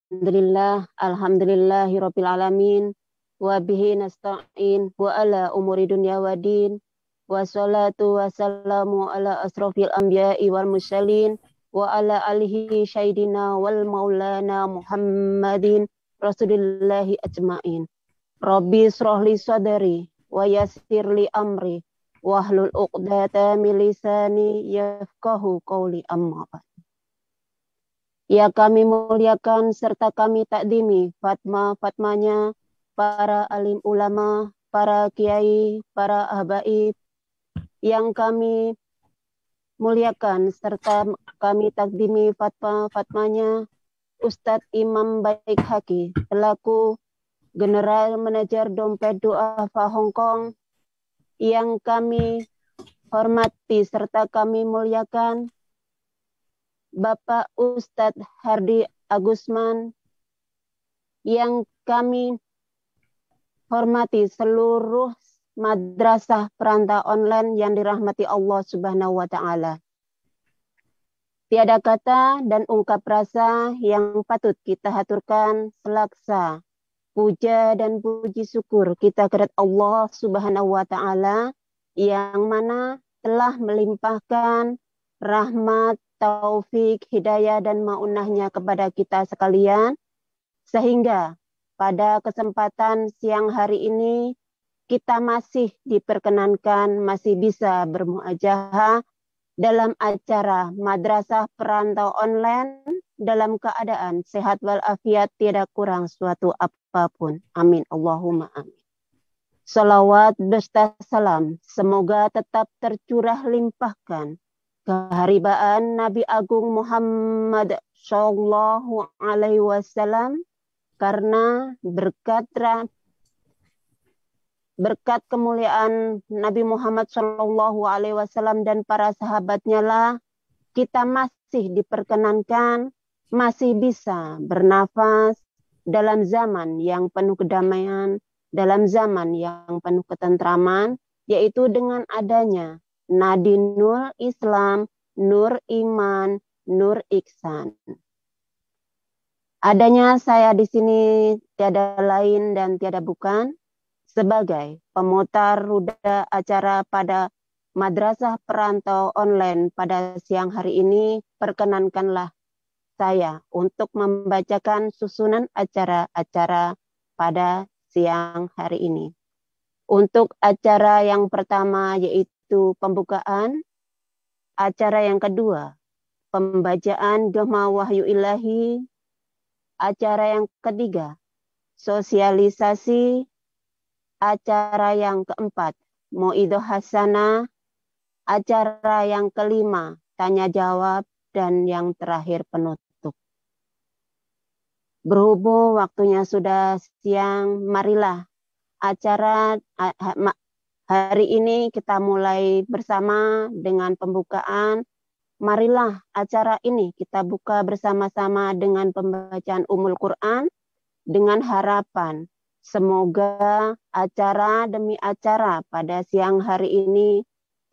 Alhamdulillahirabbil alamin wa bihi nasta'in wa ala umuri dunya waddin wa salatu wassalamu ala asrofil anbiya'i wal mursalin wa ala alihi sayyidina wal maulana Muhammadin rasulillahi ajmain. Rabbi shrah li sadri wa yassir li amri wahlul 'uqdatam min lisani yafqahu qawli, amma ba'd. Ya, kami muliakan serta kami takdimi fatmanya para alim ulama, para kiai, para habaib yang kami muliakan serta kami takdimi fatmanya Ustadz Imam Baik Haki selaku General Manager Dompet Duafa Hong Kong yang kami hormati serta kami muliakan Bapak Ustadz Hardi Agusman, yang kami hormati seluruh madrasah perantau online yang dirahmati Allah Subhanahu wa Ta'ala. Tiada kata dan ungkap rasa yang patut kita haturkan selaksa puja dan puji syukur kita kepada Allah Subhanahu wa Ta'ala yang mana telah melimpahkan rahmat, taufik, hidayah, dan ma'unahnya kepada kita sekalian, sehingga pada kesempatan siang hari ini kita masih diperkenankan, masih bisa bermuajahah dalam acara Madrasah Perantau Online dalam keadaan sehat walafiat, tidak kurang suatu apapun. Amin. Allahumma amin. Salawat beserta salam semoga tetap tercurah limpahkan keharibaan Nabi Agung Muhammad Sallallahu Alaihi Wasallam, karena berkat kemuliaan Nabi Muhammad Sallallahu Alaihi Wasallam dan para sahabatnya lah kita masih diperkenankan, masih bisa bernafas dalam zaman yang penuh kedamaian, dalam zaman yang penuh ketentraman, yaitu dengan adanya Nadinul Islam, Nur Iman, Nur Ihsan. Adanya saya di sini tiada lain dan tiada bukan sebagai pemutar roda acara pada Madrasah Perantau Online pada siang hari ini. Perkenankanlah saya untuk membacakan susunan acara-acara pada siang hari ini. Untuk acara yang pertama yaitu pembukaan, acara yang kedua pembacaan Gema Wahyu Ilahi, acara yang ketiga sosialisasi, acara yang keempat Mauidhah Hasanah, acara yang kelima tanya jawab, dan yang terakhir penutup. Berhubung waktunya sudah siang, marilah acara hari ini kita mulai bersama dengan pembukaan. Marilah acara ini kita buka bersama-sama dengan pembacaan Ummul Quran dengan harapan semoga acara demi acara pada siang hari ini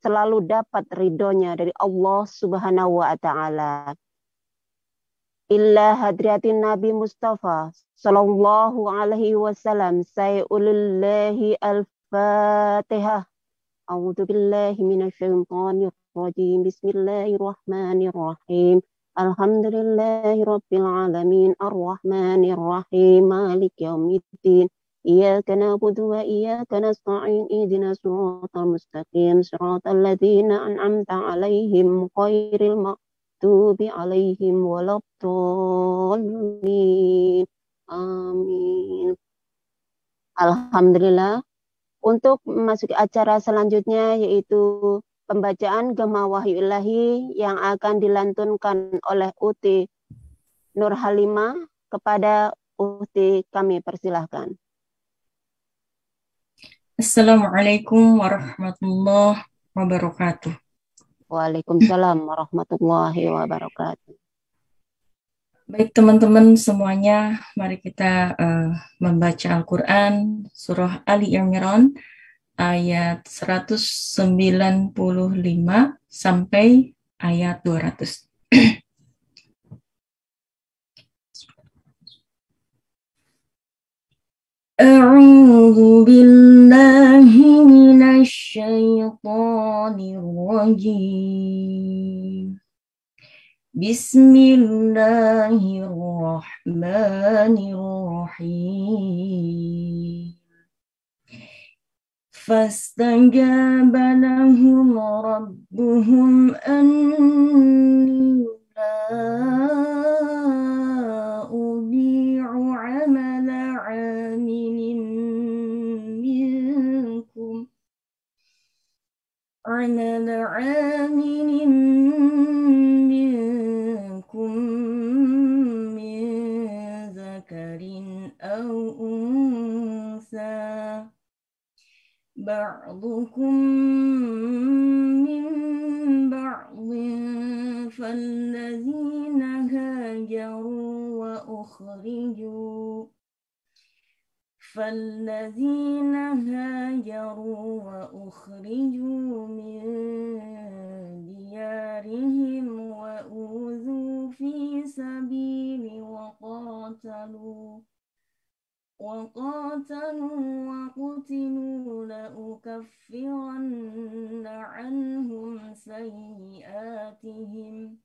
selalu dapat ridhonya dari Allah Subhanahu wa Ta'ala. Illa hadratin Nabi Mustafa Sallallahu Alaihi Wasallam sayulillahi al-Fatihah. A'udzu billahi minasyaitonir rajim. Bismillahirrahmanirrahim. Alhamdulillahirabbil alamin arrahmanir rahim maliki yaumiddin. Iyyaka na'budu wa iyyaka nasta'in. Ihdinas siratal mustaqim siratal ladzina an'amta 'alaihim ghairil maghdubi 'alaihim waladdallin. Amin. Alhamdulillah. Untuk memasuki acara selanjutnya yaitu pembacaan Gema Wahyu Ilahi yang akan dilantunkan oleh Uti Nur Halimah. Kepada Uti kami persilahkan. Assalamualaikum warahmatullahi wabarakatuh. Waalaikumsalam warahmatullahi wabarakatuh. Baik teman-teman semuanya, mari kita membaca Al-Quran Surah Ali Imran ayat 195 sampai ayat 200. أعوذ بالله من الشيطان الرجيم بسم الله الرحمن الرحيم فاستجاب لهم ربهم أني لا أضيع عمل عامل منكم من ذكر أو أنثى بعضكم من بعض فالذين هاجروا وأخرجوا من ديارهم وأوذوا في سبيلي وقتلوا وقتلوا لأكفرن عنهم سيئاتهم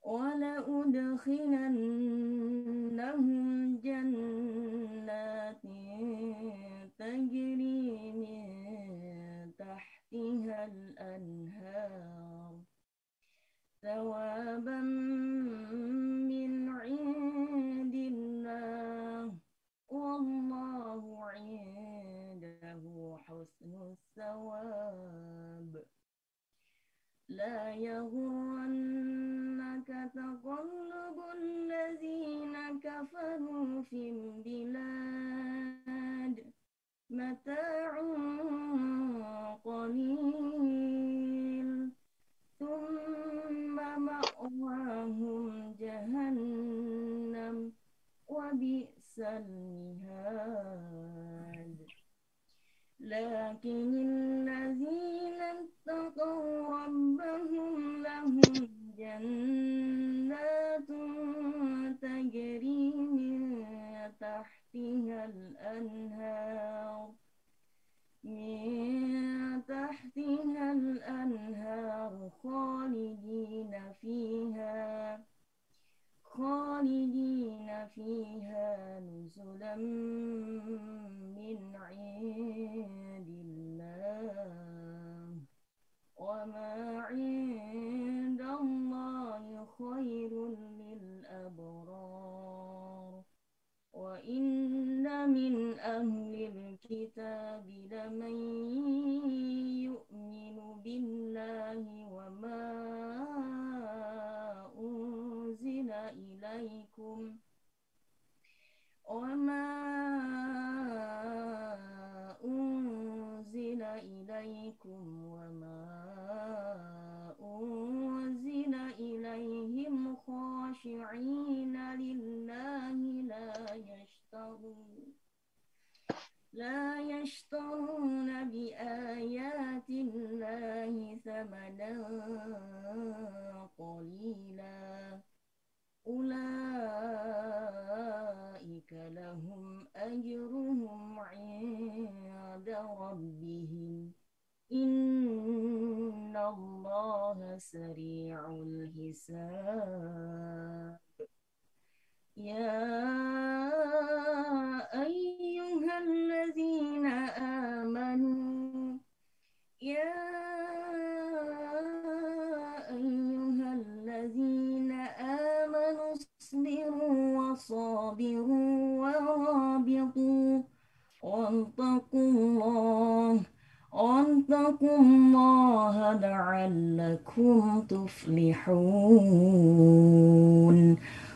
ولأدخلنهم جنات تجري من تحتها الأنهار ثوابا من عند الله والله عنده حسن الثواب لا يغرنك تقلب الذين كفروا في البلاد متاع قليل ثم مأواهم جهنم وبئس المهاد لكن الذين اتقوا ربهم لهم جنات تجري من تحتها الأنهار خالدين فيها نزلا من عند الله وما عند الله خير للأبرار وإن من أهل الكتاب لمن يؤمن بالله وما أنزل إليكم وما أنزل إليهم خاشعين لله لا يشترون بآيات الله ثمنا قليلا أولئك لهم أجرهم عند ربهم إن الله سريع الحساب يا أيها الذين آمنوا اصبروا وصابروا ورابطوا واتقوا الله لعلكم تفلحون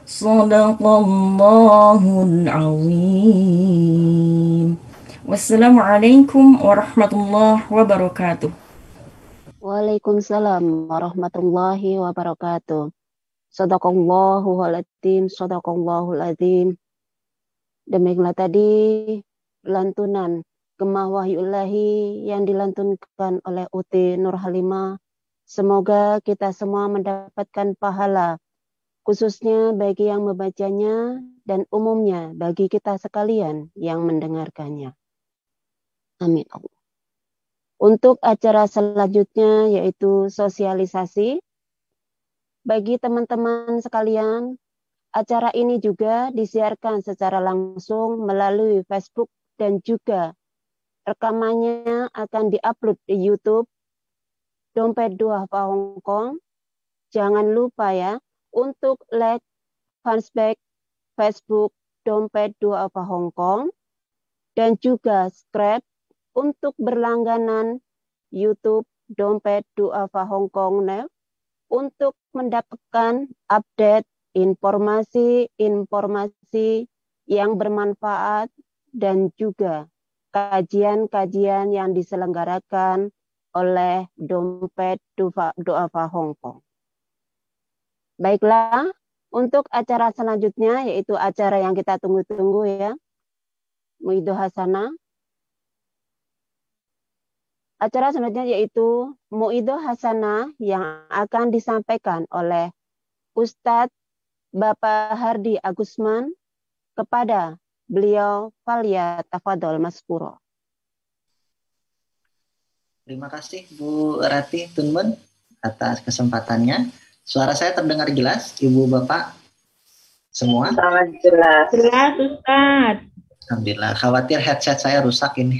صدق الله العظيم. Wassalamualaikum warahmatullahi wabarakatuh. Waalaikumsalam warahmatullahi wabarakatuh. Shadaqallahul adzim, shadaqallahul adzim. Demikianlah tadi lantunan Gemah Wahyu Ilahi yang dilantunkan oleh Uti Nur Halimah. Semoga kita semua mendapatkan pahala, khususnya bagi yang membacanya dan umumnya bagi kita sekalian yang mendengarkannya. Amin Allah. Untuk acara selanjutnya yaitu sosialisasi. Bagi teman-teman sekalian, acara ini juga disiarkan secara langsung melalui Facebook dan juga rekamannya akan diupload di YouTube Dompet Duafa Hongkong. Jangan lupa ya untuk like fanpage Facebook Dompet Duafa Hongkong dan juga subscribe untuk berlangganan YouTube Dompet Duafa Hongkong Now untuk mendapatkan update informasi-informasi yang bermanfaat dan juga kajian-kajian yang diselenggarakan oleh Dompet Duafa Hongkong. Baiklah, untuk acara selanjutnya yaitu acara yang kita tunggu-tunggu ya, Muido Hasanah. Acara selanjutnya yaitu Muido Hasanah yang akan disampaikan oleh Ustadz Bapak Hardi Agusman. Kepada beliau, falyatafadhol maskuro. Terima kasih Bu Rati Tunmun atas kesempatannya. Suara saya terdengar jelas, Ibu Bapak semua? Sangat jelas. Jelas, Ustaz. Alhamdulillah, khawatir headset saya rusak ini.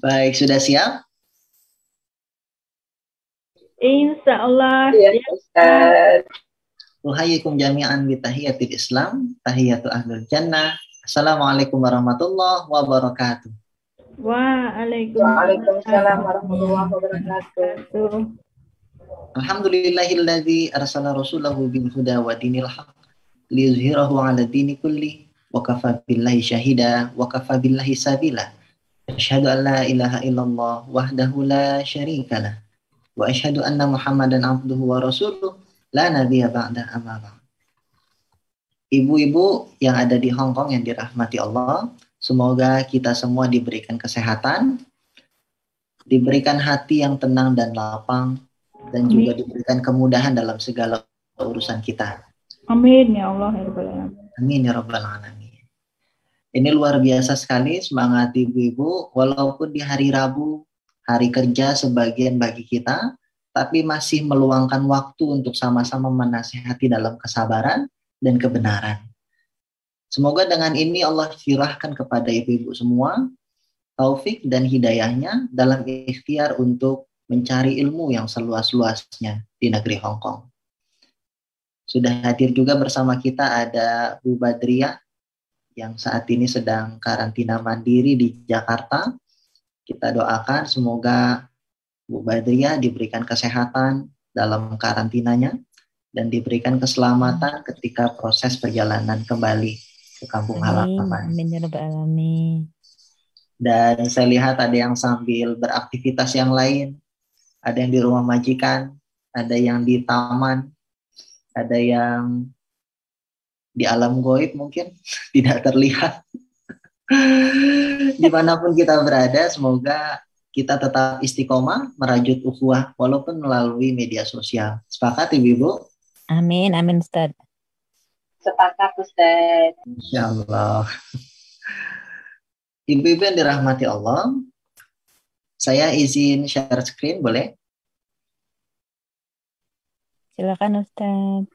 Baik, sudah siap? Insya Allah. Ya, Ustaz. Uhayikum jami'an bitahiyatil Islam, tahiyatu ahlul jannah. Assalamualaikum warahmatullahi wabarakatuh. Waalaikumsalam warahmatullahi wabarakatuh. Alhamdulillahilladzi arsala rasulahu bil huda wa dinil haq liyuzhirahu 'ala dini kulli wa kafa billahi syahida wa kafa billahi sabila. Asyhadu an la ilaha illallah wahdahu la syarikalah wa asyhadu anna Muhammadan abduhu wa rasuluh la nabiyya ba'da amma ba'd. Ibu-ibu yang ada di Hong Kong yang dirahmati Allah, semoga kita semua diberikan kesehatan, diberikan hati yang tenang dan lapang, dan juga diberikan kemudahan dalam segala urusan kita. Amin ya Allah ya Rabbal Alamin. Amin ya Rabbal Alamin. Ini luar biasa sekali semangat ibu-ibu, walaupun di hari Rabu, hari kerja sebagian bagi kita, tapi masih meluangkan waktu untuk sama-sama menasihati dalam kesabaran dan kebenaran. Semoga dengan ini Allah firahkan kepada ibu-ibu semua taufik dan hidayahnya dalam ikhtiar untuk mencari ilmu yang seluas-luasnya di negeri Hong Kong. Sudah hadir juga bersama kita ada Bu Badriah yang saat ini sedang karantina mandiri di Jakarta. Kita doakan semoga Bu Badriah diberikan kesehatan dalam karantinanya dan diberikan keselamatan ketika proses perjalanan kembali ke kampung halaman. Amin ya Rabbal Alamin. Dan saya lihat ada yang sambil beraktivitas yang lain, ada yang di rumah majikan, ada yang di taman, ada yang di alam goib mungkin tidak terlihat. Dimanapun kita berada, semoga kita tetap istiqomah merajut ukhuwah walaupun melalui media sosial. Sepakat Ibu-ibu? Amin, amin Ustaz. Sepakat Ustaz. Insyaallah. Ibu-ibu yang dirahmati Allah, saya izin share screen, boleh? Silakan Ustaz.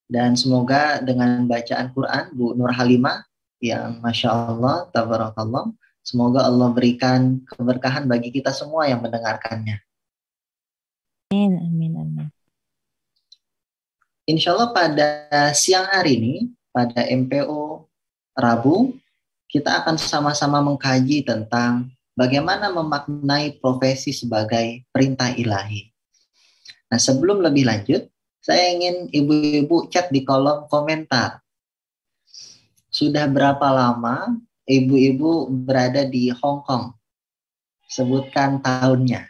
Dan semoga dengan bacaan Quran Bu Nur Halimah yang Masya Allah, Tabarakallah, semoga Allah berikan keberkahan bagi kita semua yang mendengarkannya. Amin, amin, amin. Insya Allah pada siang hari ini, pada MPO Rabu, kita akan sama-sama mengkaji tentang bagaimana memaknai profesi sebagai perintah ilahi. Nah, sebelum lebih lanjut, saya ingin ibu-ibu chat di kolom komentar. Sudah berapa lama ibu-ibu berada di Hong Kong? Sebutkan tahunnya.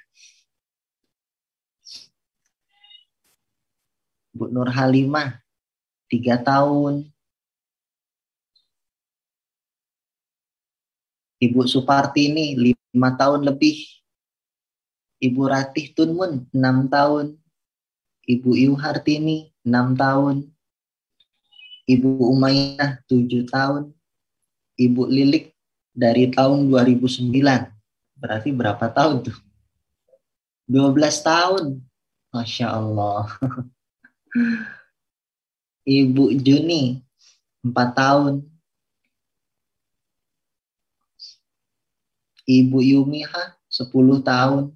Bu Nur Halimah, 3 tahun. Ibu Supartini 5 tahun lebih. Ibu Ratih Tunmun 6 tahun. Ibu Iu Hartini 6 tahun. Ibu Umayyah 7 tahun. Ibu Lilik dari tahun 2009. Berarti berapa tahun tuh? 12 tahun. Masya Allah. Ibu Juni 4 tahun. Ibu Yumiha 10 tahun.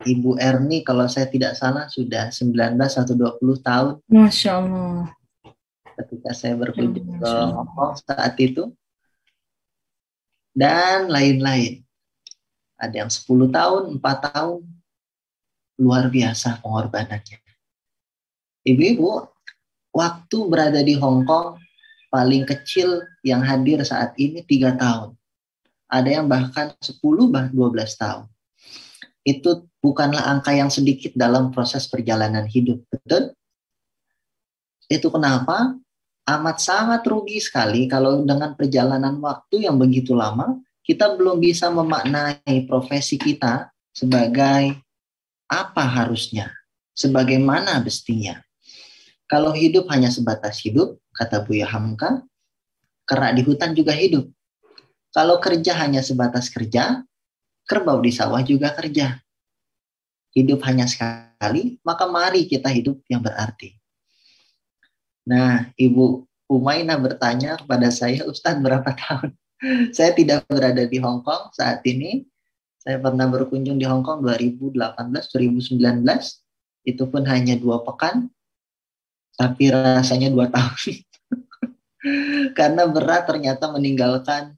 Ibu Erni kalau saya tidak salah sudah 19 atau 20 tahun Masya Allah. ketika saya berkunjung ke Masya Allah. Hong Kong saat itu. Dan lain-lain. Ada yang 10 tahun, 4 tahun. Luar biasa pengorbanannya. Ibu-ibu, waktu berada di Hong Kong, paling kecil yang hadir saat ini 3 tahun. Ada yang bahkan 10, 12 tahun. Itu bukanlah angka yang sedikit dalam proses perjalanan hidup. Betul? Itu kenapa? Amat sangat rugi sekali kalau dengan perjalanan waktu yang begitu lama, kita belum bisa memaknai profesi kita sebagai apa harusnya, sebagaimana mestinya. Kalau hidup hanya sebatas hidup, kata Buya Hamka, kera di hutan juga hidup. Kalau kerja hanya sebatas kerja, kerbau di sawah juga kerja. Hidup hanya sekali, maka mari kita hidup yang berarti. Nah, Ibu Umaina bertanya kepada saya, Ustadz berapa tahun? Saya tidak berada di Hong Kong saat ini. Saya pernah berkunjung di Hong Kong 2018-2019. Itu pun hanya 2 pekan. Tapi rasanya 2 tahun. Karena berat ternyata meninggalkan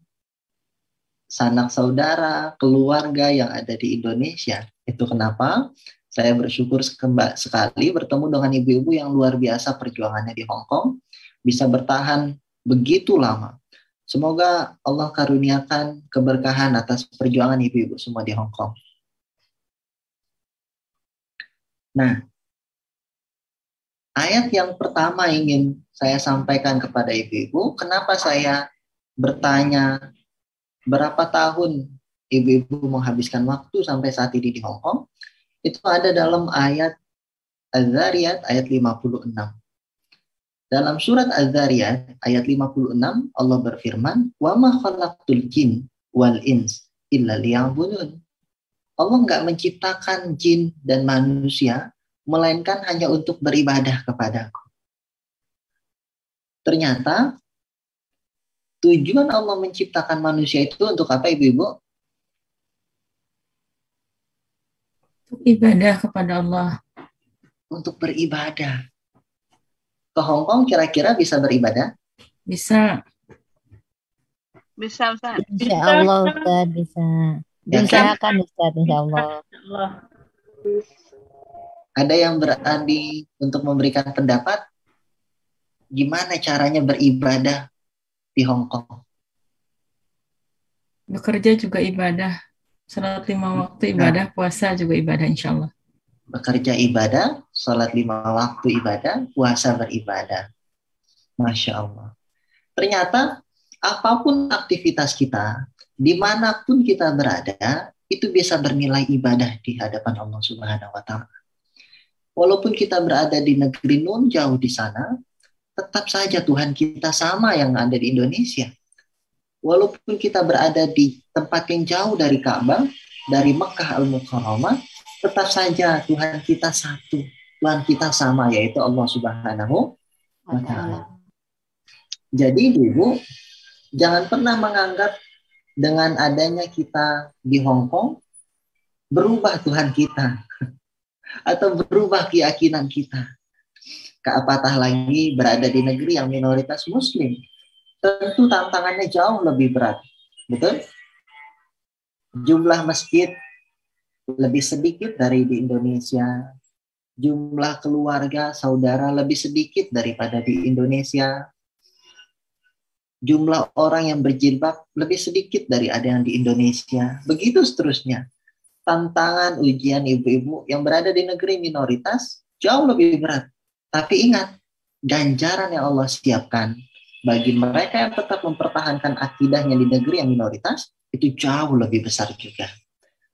sanak saudara, keluarga yang ada di Indonesia. Itu kenapa saya bersyukur sekali bertemu dengan ibu-ibu yang luar biasa perjuangannya di Hong Kong. Bisa bertahan begitu lama. Semoga Allah karuniakan keberkahan atas perjuangan ibu-ibu semua di Hong Kong. Nah, ayat yang pertama ingin saya sampaikan kepada ibu-ibu, kenapa saya bertanya berapa tahun ibu-ibu menghabiskan waktu sampai saat ini di Hong Kong, itu ada dalam ayat Az-Zariyat ayat 56. Dalam surat Az-Zariyat ayat 56, Allah berfirman, "Wa ma khalaqtul jin wal ins illa liya'budun." Allah enggak menciptakan jin dan manusia melainkan hanya untuk beribadah kepadaku. Ternyata tujuan Allah menciptakan manusia itu untuk apa, ibu-ibu? Untuk ibadah kepada Allah. Untuk beribadah. Ke Hong Kong kira-kira bisa beribadah? Bisa. Bisa, Ustaz. Insya Allah Ustaz bisa. Ya kan? Diusahakan Ustaz insya Allah. Allah. Ada yang berani untuk memberikan pendapat gimana caranya beribadah di Hong Kong? Bekerja juga ibadah. Salat 5 waktu ibadah, puasa juga ibadah insya Allah. Bekerja ibadah, sholat 5 waktu ibadah, puasa beribadah. Masya Allah. Ternyata apapun aktivitas kita, dimanapun kita berada, itu bisa bernilai ibadah di hadapan Allah Subhanahu wa Ta'ala. Walaupun kita berada di negeri nun jauh di sana, tetap saja Tuhan kita sama yang ada di Indonesia. Walaupun kita berada di tempat yang jauh dari Ka'bah, dari Mekah Al-Mukarramah, tetap saja Tuhan kita satu. Tuhan kita sama, yaitu Allah Subhanahu wa Ta'ala. Jadi ibu, jangan pernah menganggap dengan adanya kita di Hong Kong, berubah Tuhan kita. Atau berubah keyakinan kita. Apatah lagi berada di negeri yang minoritas Muslim. Tentu tantangannya jauh lebih berat. Betul? Jumlah masjid lebih sedikit dari di Indonesia. Jumlah keluarga, saudara lebih sedikit daripada di Indonesia. Jumlah orang yang berjilbab lebih sedikit dari ada yang di Indonesia. Begitu seterusnya. tantangan ujian ibu-ibu yang berada di negeri minoritas jauh lebih berat. Tapi ingat, ganjaran yang Allah siapkan bagi mereka yang tetap mempertahankan akidahnya di negeri yang minoritas itu jauh lebih besar juga.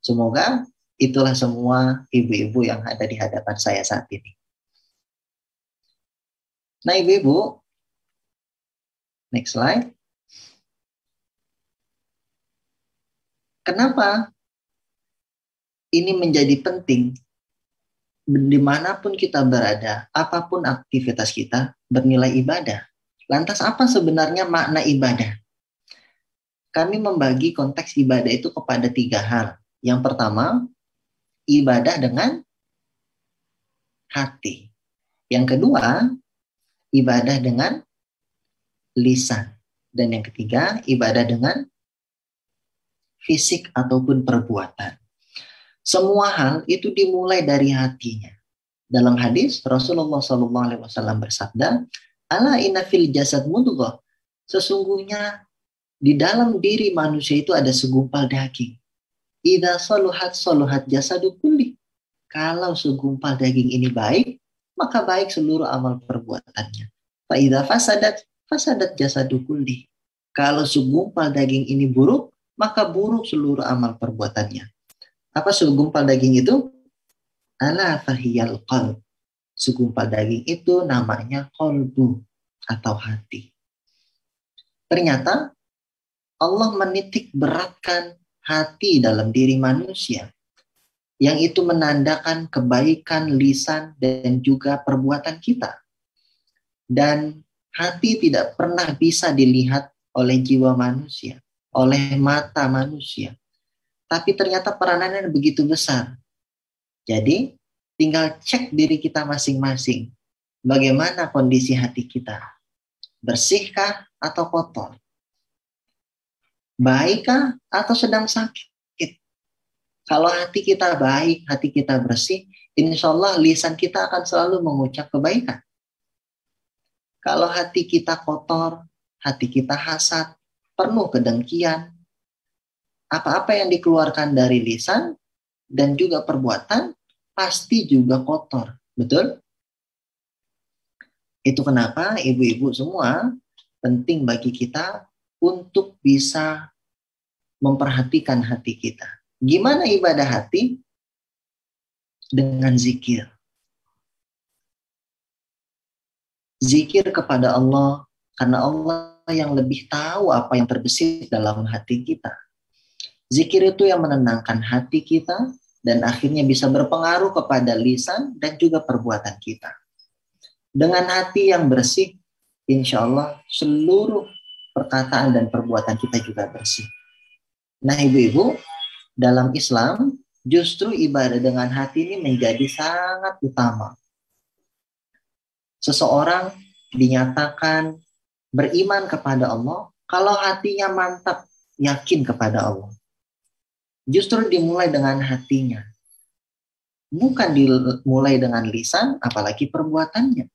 Semoga itulah semua ibu-ibu yang ada di hadapan saya saat ini. Nah ibu-ibu, next slide. Kenapa ini menjadi penting? Dimanapun kita berada, apapun aktivitas kita, bernilai ibadah. Lantas apa sebenarnya makna ibadah? Kami membagi konteks ibadah itu kepada 3 hal. Yang pertama, ibadah dengan hati. Yang kedua, ibadah dengan lisan. Dan yang ketiga, ibadah dengan fisik ataupun perbuatan. Semua hal itu dimulai dari hatinya. Dalam hadis Rasulullah SAW bersabda, "Ala inna fil jasad mudghah." Sesungguhnya di dalam diri manusia itu ada segumpal daging. Idza saluhat saluhat jasadu kulli. Kalau segumpal daging ini baik, maka baik seluruh amal perbuatannya. Fa idza fasadat jasadu kulli. Kalau segumpal daging ini buruk, maka buruk seluruh amal perbuatannya. Apa segumpal daging itu? Ala fahiyal qalb. Segumpal daging itu namanya qalbu atau hati. Ternyata Allah menitik beratkan hati dalam diri manusia. Yang itu menandakan kebaikan lisan dan juga perbuatan kita. Dan hati tidak pernah bisa dilihat oleh jiwa manusia, oleh mata manusia. Tapi ternyata peranannya begitu besar. Jadi tinggal cek diri kita masing-masing. Bagaimana kondisi hati kita? Bersihkah atau kotor? Baikkah atau sedang sakit? Kalau hati kita baik, hati kita bersih, insya Allah lisan kita akan selalu mengucap kebaikan. Kalau hati kita kotor, hati kita hasad, penuh kedengkian, apa-apa yang dikeluarkan dari lisan dan juga perbuatan pasti juga kotor. Betul? Itu kenapa ibu-ibu semua penting bagi kita untuk bisa memperhatikan hati kita. Gimana ibadah hati? Dengan zikir. Zikir kepada Allah, karena Allah yang lebih tahu apa yang terbesit dalam hati kita. Zikir itu yang menenangkan hati kita dan akhirnya bisa berpengaruh kepada lisan dan juga perbuatan kita. Dengan hati yang bersih, insya Allah seluruh perkataan dan perbuatan kita juga bersih. Nah ibu-ibu, dalam Islam justru ibadah dengan hati ini menjadi sangat utama. Seseorang dinyatakan beriman kepada Allah kalau hatinya mantap, yakin kepada Allah. Justru dimulai dengan hatinya. Bukan dimulai dengan lisan, apalagi perbuatannya.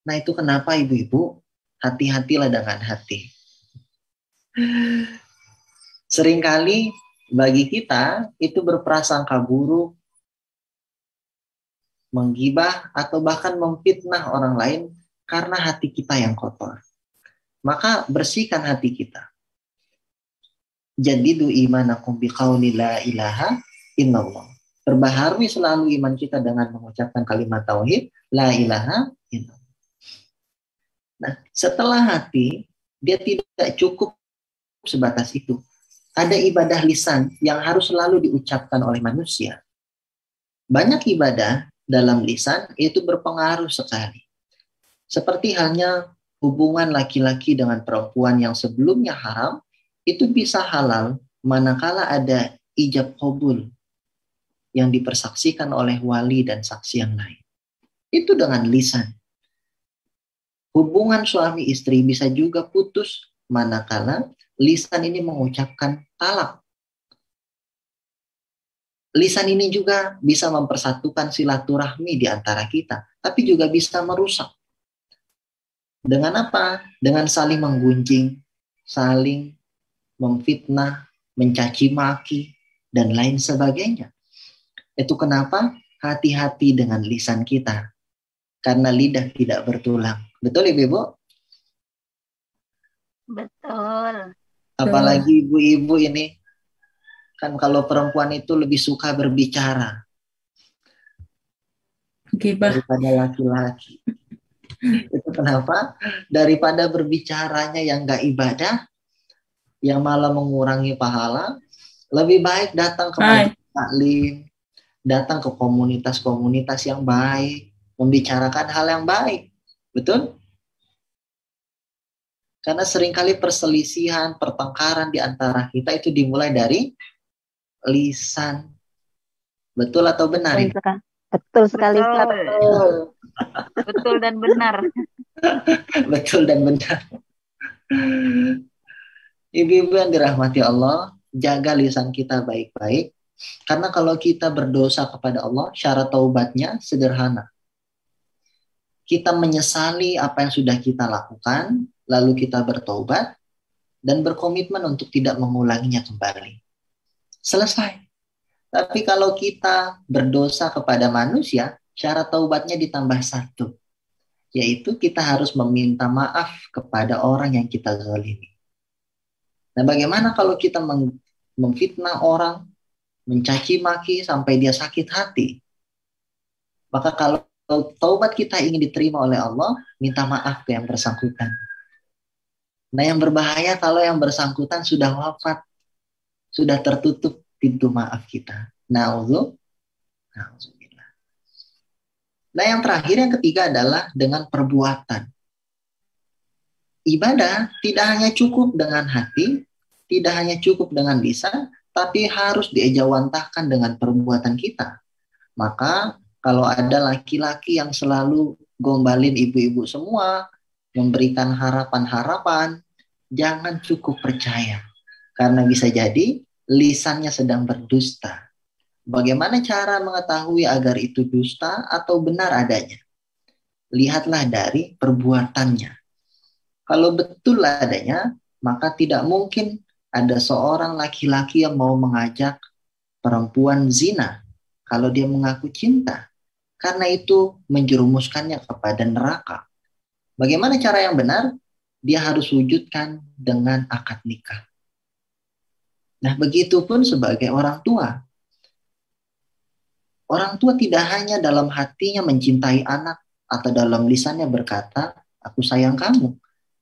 Nah itu kenapa ibu-ibu, hati-hatilah dengan hati. Seringkali bagi kita itu berprasangka buruk, menggibah atau bahkan memfitnah orang lain karena hati kita yang kotor. Maka bersihkan hati kita. Jadidu imanakum biqauli la ilaha illallah. Perbaharui selalu iman kita dengan mengucapkan kalimat tauhid la ilaha illallah. Nah, setelah hati, dia tidak cukup sebatas itu. Ada ibadah lisan yang harus selalu diucapkan oleh manusia. Banyak ibadah dalam lisan itu berpengaruh sekali. Seperti halnya hubungan laki-laki dengan perempuan yang sebelumnya haram, itu bisa halal manakala ada ijab qabul yang dipersaksikan oleh wali dan saksi yang lain. Itu dengan lisan. Hubungan suami istri bisa juga putus manakala lisan ini mengucapkan talak. Lisan ini juga bisa mempersatukan silaturahmi di antara kita, tapi juga bisa merusak. Dengan apa? Dengan saling menggunjing, saling memfitnah, mencaci maki, dan lain sebagainya. Itu kenapa hati-hati dengan lisan kita. Karena lidah tidak bertulang. Betul Ibu-Ibu? Betul. Apalagi ibu-ibu ini. Kan kalau perempuan itu lebih suka berbicara Gibah. daripada laki-laki. Itu kenapa? Daripada berbicaranya yang gak ibadah, yang malah mengurangi pahala, lebih baik datang ke majelis taklim, datang ke komunitas-komunitas yang baik, membicarakan hal yang baik. Betul? Karena seringkali perselisihan, pertengkaran di antara kita itu dimulai dari lisan. Betul atau benar? Betul sekali. Betul. Betul dan benar. Betul dan benar. Ibu-ibu yang dirahmati Allah, jaga lisan kita baik-baik. Karena kalau kita berdosa kepada Allah, syarat taubatnya sederhana. Kita menyesali apa yang sudah kita lakukan, lalu kita bertaubat, dan berkomitmen untuk tidak mengulanginya kembali. Selesai. Tapi kalau kita berdosa kepada manusia, syarat taubatnya ditambah satu. Yaitu kita harus meminta maaf kepada orang yang kita zalimi. Nah, bagaimana kalau kita memfitnah orang, mencaci maki sampai dia sakit hati? Maka kalau taubat kita ingin diterima oleh Allah, minta maaf ke yang bersangkutan. Nah, yang berbahaya kalau yang bersangkutan sudah wafat, sudah tertutup pintu maaf kita. Na'udzubillah. Nah, yang terakhir, yang ketiga adalah dengan perbuatan. Ibadah tidak hanya cukup dengan hati, tidak hanya cukup dengan lisan, tapi harus diejawantahkan dengan perbuatan kita. Maka kalau ada laki-laki yang selalu gombalin ibu-ibu semua, memberikan harapan-harapan, jangan cukup percaya. Karena bisa jadi lisannya sedang berdusta. Bagaimana cara mengetahui agar itu dusta atau benar adanya? Lihatlah dari perbuatannya. Kalau betul adanya, maka tidak mungkin ada seorang laki-laki yang mau mengajak perempuan zina kalau dia mengaku cinta. Karena itu menjerumuskannya kepada neraka. Bagaimana cara yang benar? Dia harus wujudkan dengan akad nikah. Nah, begitu pun sebagai orang tua. Orang tua tidak hanya dalam hatinya mencintai anak atau dalam lisannya berkata, aku sayang kamu.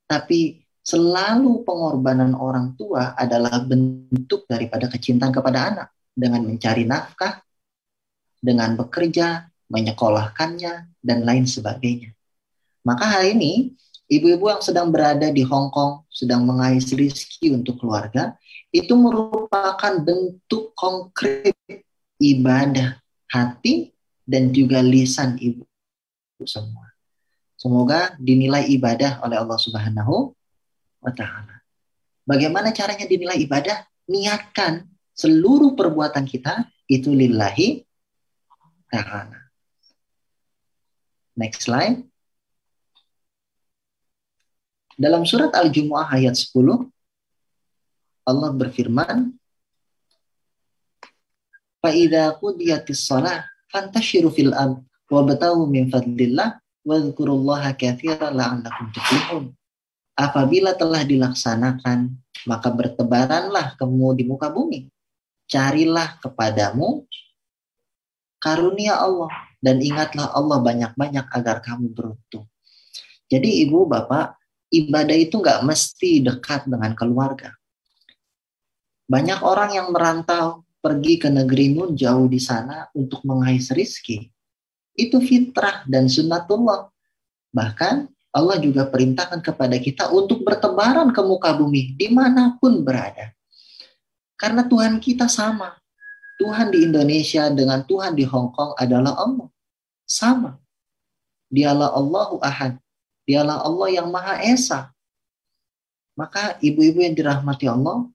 Tapi selalu pengorbanan orang tua adalah bentuk daripada kecintaan kepada anak. Dengan mencari nafkah, dengan bekerja, menyekolahkannya, dan lain sebagainya. Maka hari ini, ibu-ibu yang sedang berada di Hong Kong, sedang mengais rezeki untuk keluarga, itu merupakan bentuk konkret ibadah hati dan juga lisan ibu semua. Semoga dinilai ibadah oleh Allah Subhanahu wa Ta'ala. Bagaimana caranya dinilai ibadah? Niatkan seluruh perbuatan kita itu lillahi ta'ala. Next slide. Dalam surat Al-Jumu'ah ayat 10, Allah berfirman, فَإِذَا قُضِيَتِ الصَّلَاةُ فَانْتَشِرُوا فِي الْأَرْضِ وَابْتَغُوا مِنْ فَضْلِ اللَّهِ وَاذْكُرُوا اللَّهَ كَثِيرًا لَعَلَّكُمْ تُفْلِحُونَ. Apabila telah dilaksanakan, maka bertebaranlah kamu di muka bumi. Carilah kepadamu karunia Allah dan ingatlah Allah banyak-banyak agar kamu beruntung. Jadi ibu, bapak, ibadah itu nggak mesti dekat dengan keluarga. Banyak orang yang merantau pergi ke negeri nun jauh di sana untuk mengais rizki. Itu fitrah dan sunnatullah. Bahkan Allah juga perintahkan kepada kita untuk bertebaran ke muka bumi dimanapun berada. Karena Tuhan kita sama. Tuhan di Indonesia dengan Tuhan di Hong Kong adalah Allah. Sama. Dialah Allahu Ahad. Dialah Allah yang Maha Esa. Maka ibu-ibu yang dirahmati Allah,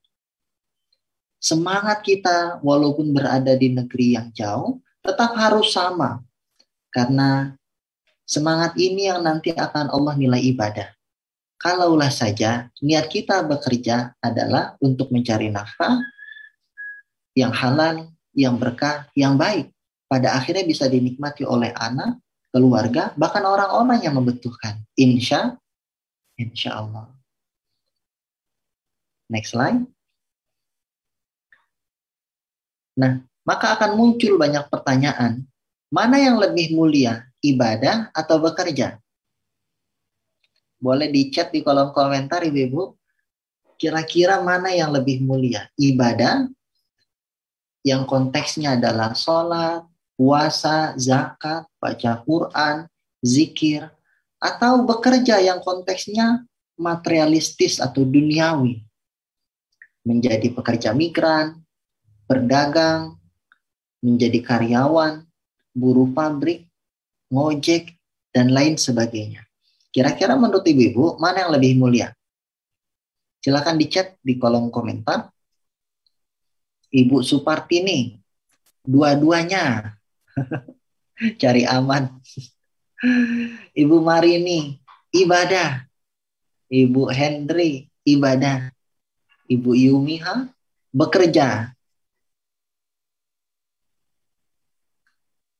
semangat kita walaupun berada di negeri yang jauh tetap harus sama. Karena semangat ini yang nanti akan Allah nilai ibadah. Kalaulah saja niat kita bekerja adalah untuk mencari nafkah, yang halal, yang berkah, yang baik. Pada akhirnya bisa dinikmati oleh anak, keluarga, bahkan orang-orang yang membutuhkan. Insya Allah. Next slide. Nah, maka akan muncul banyak pertanyaan. Mana yang lebih mulia, ibadah atau bekerja? Boleh di chat di kolom komentar, Ibu-Ibu. Kira-kira mana yang lebih mulia? Ibadah yang konteksnya adalah sholat, puasa, zakat, baca Quran, zikir, atau bekerja yang konteksnya materialistis atau duniawi. Menjadi pekerja migran, berdagang, menjadi karyawan, buruh pabrik, ngojek, dan lain sebagainya. Kira-kira menurut Ibu-Ibu, mana yang lebih mulia? Silakan di-chat di kolom komentar. Ibu Supartini, dua-duanya. Cari aman. Ibu Marini, ibadah. Ibu Hendri, ibadah. Ibu Yumiha, bekerja.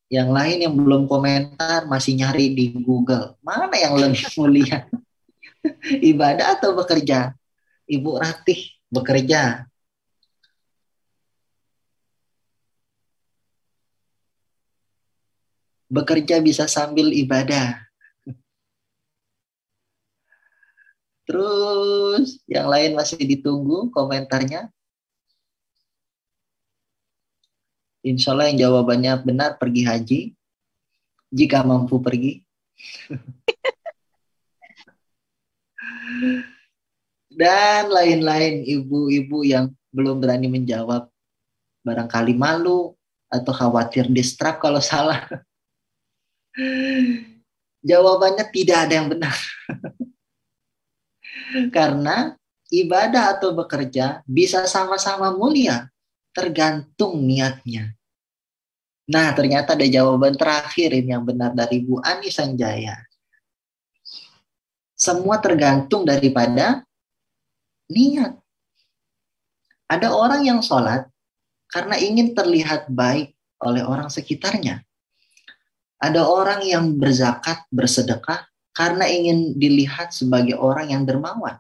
Yang lain yang belum komentar masih nyari di Google. Mana yang lebih mulia? Ibadah atau bekerja? Ibu Ratih, bekerja. Bekerja bisa sambil ibadah. Terus yang lain masih ditunggu komentarnya. Insya Allah yang jawabannya benar pergi haji. Jika mampu pergi. Dan lain-lain ibu-ibu yang belum berani menjawab. Barangkali malu atau khawatir distrap kalau salah. Jawabannya tidak ada yang benar. Karena ibadah atau bekerja bisa sama-sama mulia. Tergantung niatnya. Nah, ternyata ada jawaban terakhir ini yang benar dari Bu Ani Sanjaya. Semua tergantung daripada niat. Ada orang yang sholat karena ingin terlihat baik oleh orang sekitarnya. Ada orang yang berzakat, bersedekah karena ingin dilihat sebagai orang yang dermawan.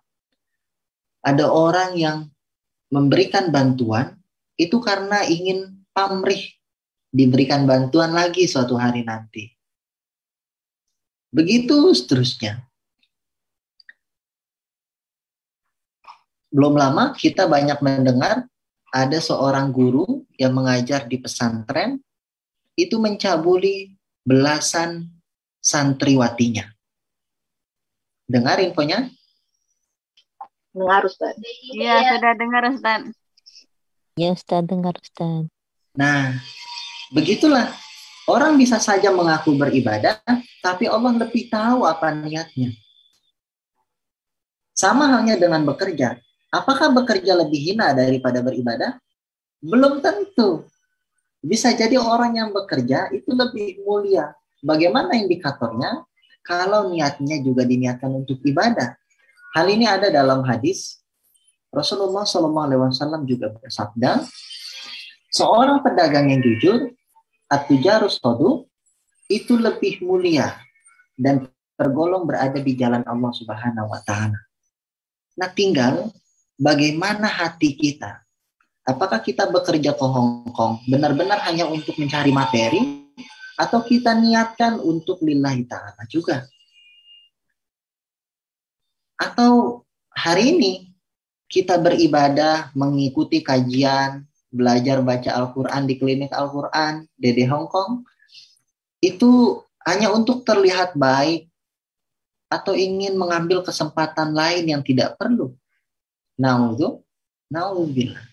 Ada orang yang memberikan bantuan itu karena ingin pamrih, diberikan bantuan lagi suatu hari nanti. Begitu seterusnya. Belum lama kita banyak mendengar ada seorang guru yang mengajar di pesantren itu mencabuli belasan santriwatinya. Dengar infonya? Dengar, Ustaz. Iya, sudah dengar, Ustaz. Ya Ustaz, dengar Ustaz. Nah, begitulah. Orang bisa saja mengaku beribadah, tapi Allah lebih tahu apa niatnya. Sama halnya dengan bekerja. Apakah bekerja lebih hina daripada beribadah? Belum tentu. Bisa jadi orang yang bekerja itu lebih mulia. Bagaimana indikatornya? Kalau niatnya juga diniatkan untuk ibadah. Hal ini ada dalam hadis. Rasulullah SAW juga bersabda, seorang pedagang yang jujur, at-tujarus tadu, itu lebih mulia dan tergolong berada di jalan Allah Subhanahu wa Ta'ala. Nah, tinggal bagaimana hati kita. Apakah kita bekerja ke Hong Kong benar-benar hanya untuk mencari materi, atau kita niatkan untuk lillahi ta'ala juga? Atau hari ini kita beribadah, mengikuti kajian, belajar baca Al-Quran di klinik Al-Quran, Dede Hong Kong, itu hanya untuk terlihat baik, atau ingin mengambil kesempatan lain yang tidak perlu. Na'udzubillah.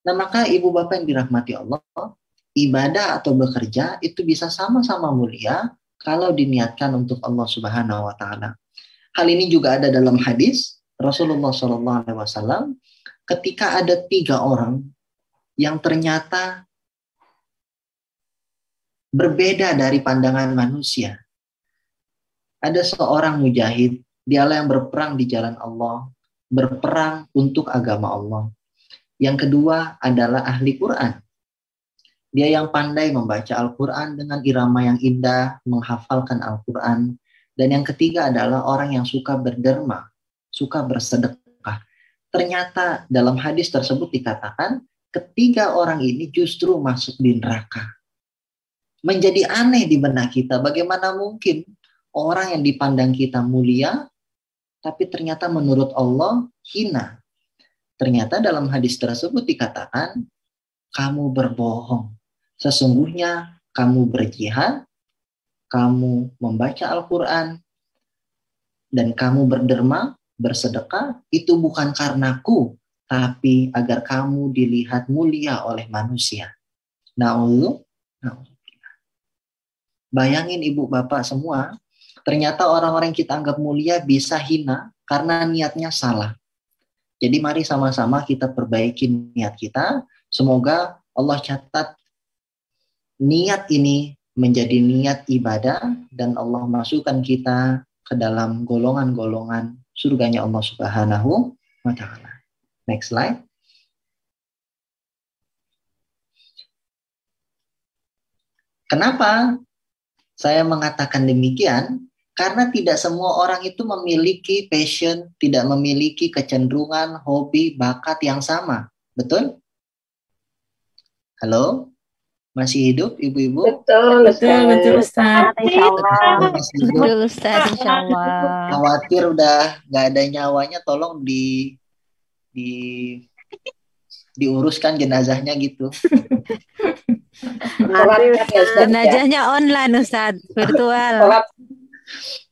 Nah, maka ibu bapak yang dirahmati Allah, ibadah atau bekerja itu bisa sama-sama mulia kalau diniatkan untuk Allah Subhanahu wa Ta'ala. Hal ini juga ada dalam hadis Rasulullah SAW ketika ada 3 orang yang ternyata berbeda dari pandangan manusia. Ada seorang mujahid, dialah yang berperang di jalan Allah, berperang untuk agama Allah. Yang kedua adalah ahli Quran. Dia yang pandai membaca Al-Quran dengan irama yang indah, menghafalkan Al-Quran. Dan yang ketiga adalah orang yang suka berderma, suka bersedekah. Ternyata dalam hadis tersebut dikatakan, ketiga orang ini justru masuk di neraka. Menjadi aneh di benak kita, bagaimana mungkin orang yang dipandang kita mulia, tapi ternyata menurut Allah hina. Ternyata dalam hadis tersebut dikatakan, kamu berbohong. Sesungguhnya kamu berjihad, kamu membaca Al-Quran, dan kamu berderma, bersedekah, itu bukan karenaku, tapi agar kamu dilihat mulia oleh manusia. Na'udzubillah. Bayangin ibu bapak semua, ternyata orang-orang yang kita anggap mulia bisa hina karena niatnya salah. Jadi mari sama-sama kita perbaiki niat kita. Semoga Allah catat niat ini menjadi niat ibadah dan Allah masukkan kita ke dalam golongan-golongan surganya Allah Subhanahu wa Ta'ala. Next slide. Kenapa saya mengatakan demikian? Karena tidak semua orang itu memiliki passion, tidak memiliki kecenderungan, hobi, bakat yang sama. Betul? Halo? Masih hidup ibu-ibu? Betul, Betul, Ustaz. Insyaallah. Masih hidup? Betul Ustaz, insya Allah. Khawatir udah nggak ada nyawanya, tolong diuruskan jenazahnya gitu. Jenazahnya online Ustaz, virtual. Sholat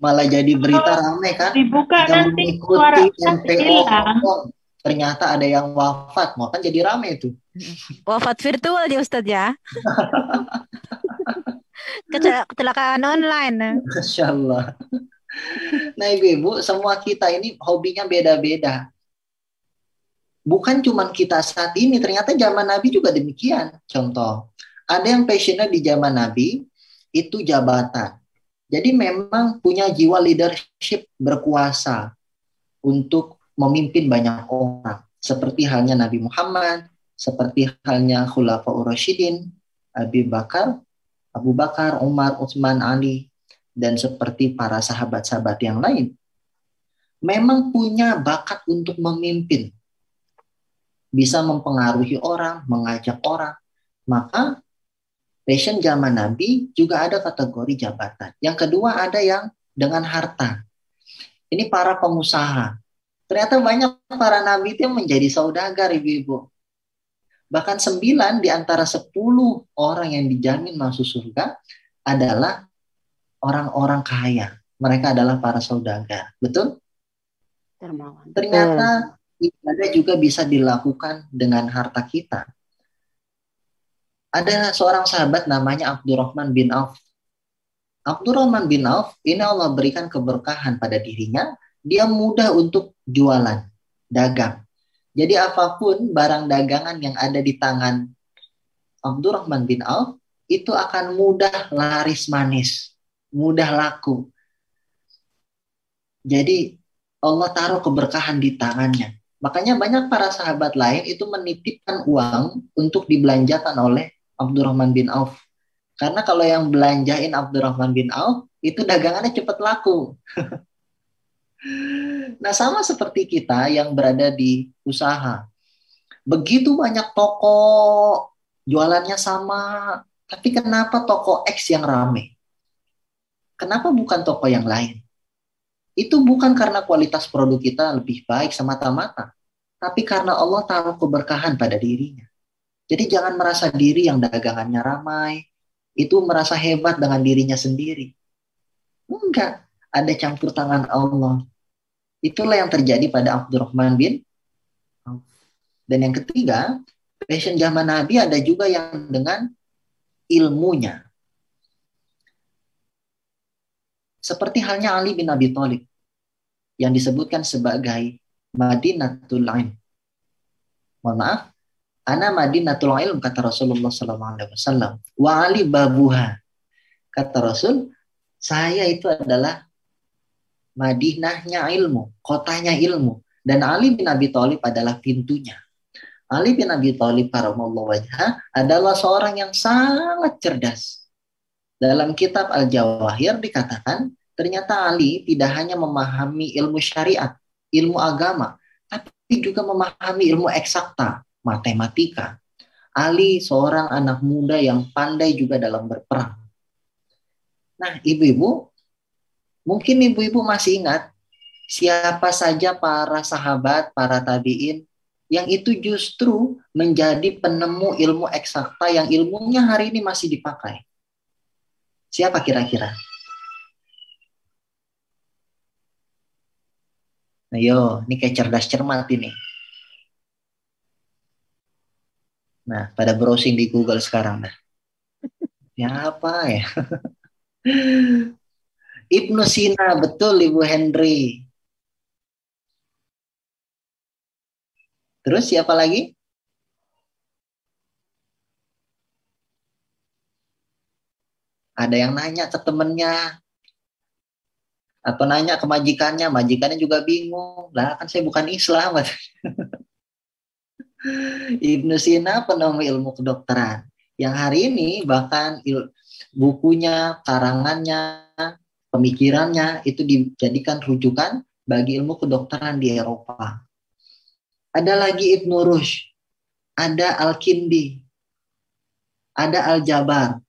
Malah jadi berita ramai kan? Dibuka Yang nanti mengikuti suara MPO hilang. Hongkong. Ternyata ada yang wafat, mau kan jadi ramai itu. Wafat virtual ya Ustaz ya. Kecelakaan online. Masya Allah. Nah ibu-ibu, semua kita ini hobinya beda-beda. Bukan cuma kita saat ini, ternyata zaman Nabi juga demikian. Contoh, ada yang passionnya di zaman Nabi, itu jabatan. Jadi memang punya jiwa leadership, berkuasa untuk memimpin banyak orang. Seperti halnya Nabi Muhammad, seperti halnya Khulafaur Rasyidin, Abu Bakar, Umar, Utsman, Ali, dan seperti para sahabat-sahabat yang lain. Memang punya bakat untuk memimpin. Bisa mempengaruhi orang, mengajak orang. Maka passion zaman Nabi juga ada kategori jabatan. Yang kedua ada yang dengan harta. Ini para pengusaha. Ternyata banyak para nabi itu yang menjadi saudagar ibu-ibu. Bahkan 9 di antara 10 orang yang dijamin masuk surga adalah orang-orang kaya. Mereka adalah para saudagar. Betul? Ternyata ibadah juga bisa dilakukan dengan harta kita. Ada seorang sahabat namanya Abdurrahman bin Auf. Abdurrahman bin Auf ini Allah berikan keberkahan pada dirinya. Dia mudah untuk jualan, dagang. Jadi apapun barang dagangan yang ada di tangan Abdurrahman bin Auf itu akan mudah laris manis, mudah laku. Jadi Allah taruh keberkahan di tangannya. Makanya banyak para sahabat lain itu menitipkan uang untuk dibelanjakan oleh Abdurrahman bin Auf. Karena kalau yang belanjain Abdurrahman bin Auf itu dagangannya cepat laku. Nah sama seperti kita yang berada di usaha. Begitu banyak toko, jualannya sama. Tapi kenapa toko X yang rame? Kenapa bukan toko yang lain? Itu bukan karena kualitas produk kita lebih baik semata-mata. Tapi karena Allah taruh keberkahan pada dirinya. Jadi jangan merasa diri yang dagangannya ramai. Itu merasa hebat dengan dirinya sendiri. Enggak. Ada campur tangan Allah. Itulah yang terjadi pada Abdurrahman bin Auf. Dan yang ketiga, passion zaman Nabi ada juga yang dengan ilmunya. Seperti halnya Ali bin Abi Thalib yang disebutkan sebagai Madinatul Ilm. Mohon maaf, ana Madinatul Ilm kata Rasulullah SAW. Wa Ali babuha. Kata Rasul, saya itu adalah Madinahnya ilmu, kotanya ilmu. Dan Ali bin Abi Thalib adalah pintunya. Ali bin Abi Thalib karamallahu wajhah adalah seorang yang sangat cerdas. Dalam kitab Al-Jawahir dikatakan, ternyata Ali tidak hanya memahami ilmu syariat, ilmu agama, tapi juga memahami ilmu eksakta, matematika. Ali seorang anak muda yang pandai juga dalam berperang. Nah, ibu-ibu, mungkin ibu-ibu masih ingat siapa saja para sahabat, para tabi'in yang itu justru menjadi penemu ilmu eksakta yang ilmunya hari ini masih dipakai. Siapa kira-kira? Ayo, ini kayak cerdas cermat ini. Nah, pada browsing di Google sekarang dah. Siapa ya? Ibnu Sina, betul Ibu Henry. Terus siapa lagi? Ada yang nanya ke temennya. Atau nanya ke majikannya. Majikannya juga bingung. Lah kan saya bukan Islam. Ibnu Sina penemu ilmu kedokteran. Yang hari ini bahkan bukunya, karangannya, pemikirannya itu dijadikan rujukan bagi ilmu kedokteran di Eropa. Ada lagi Ibnu Rushd, ada Al-Kindi, ada Al-Jabar,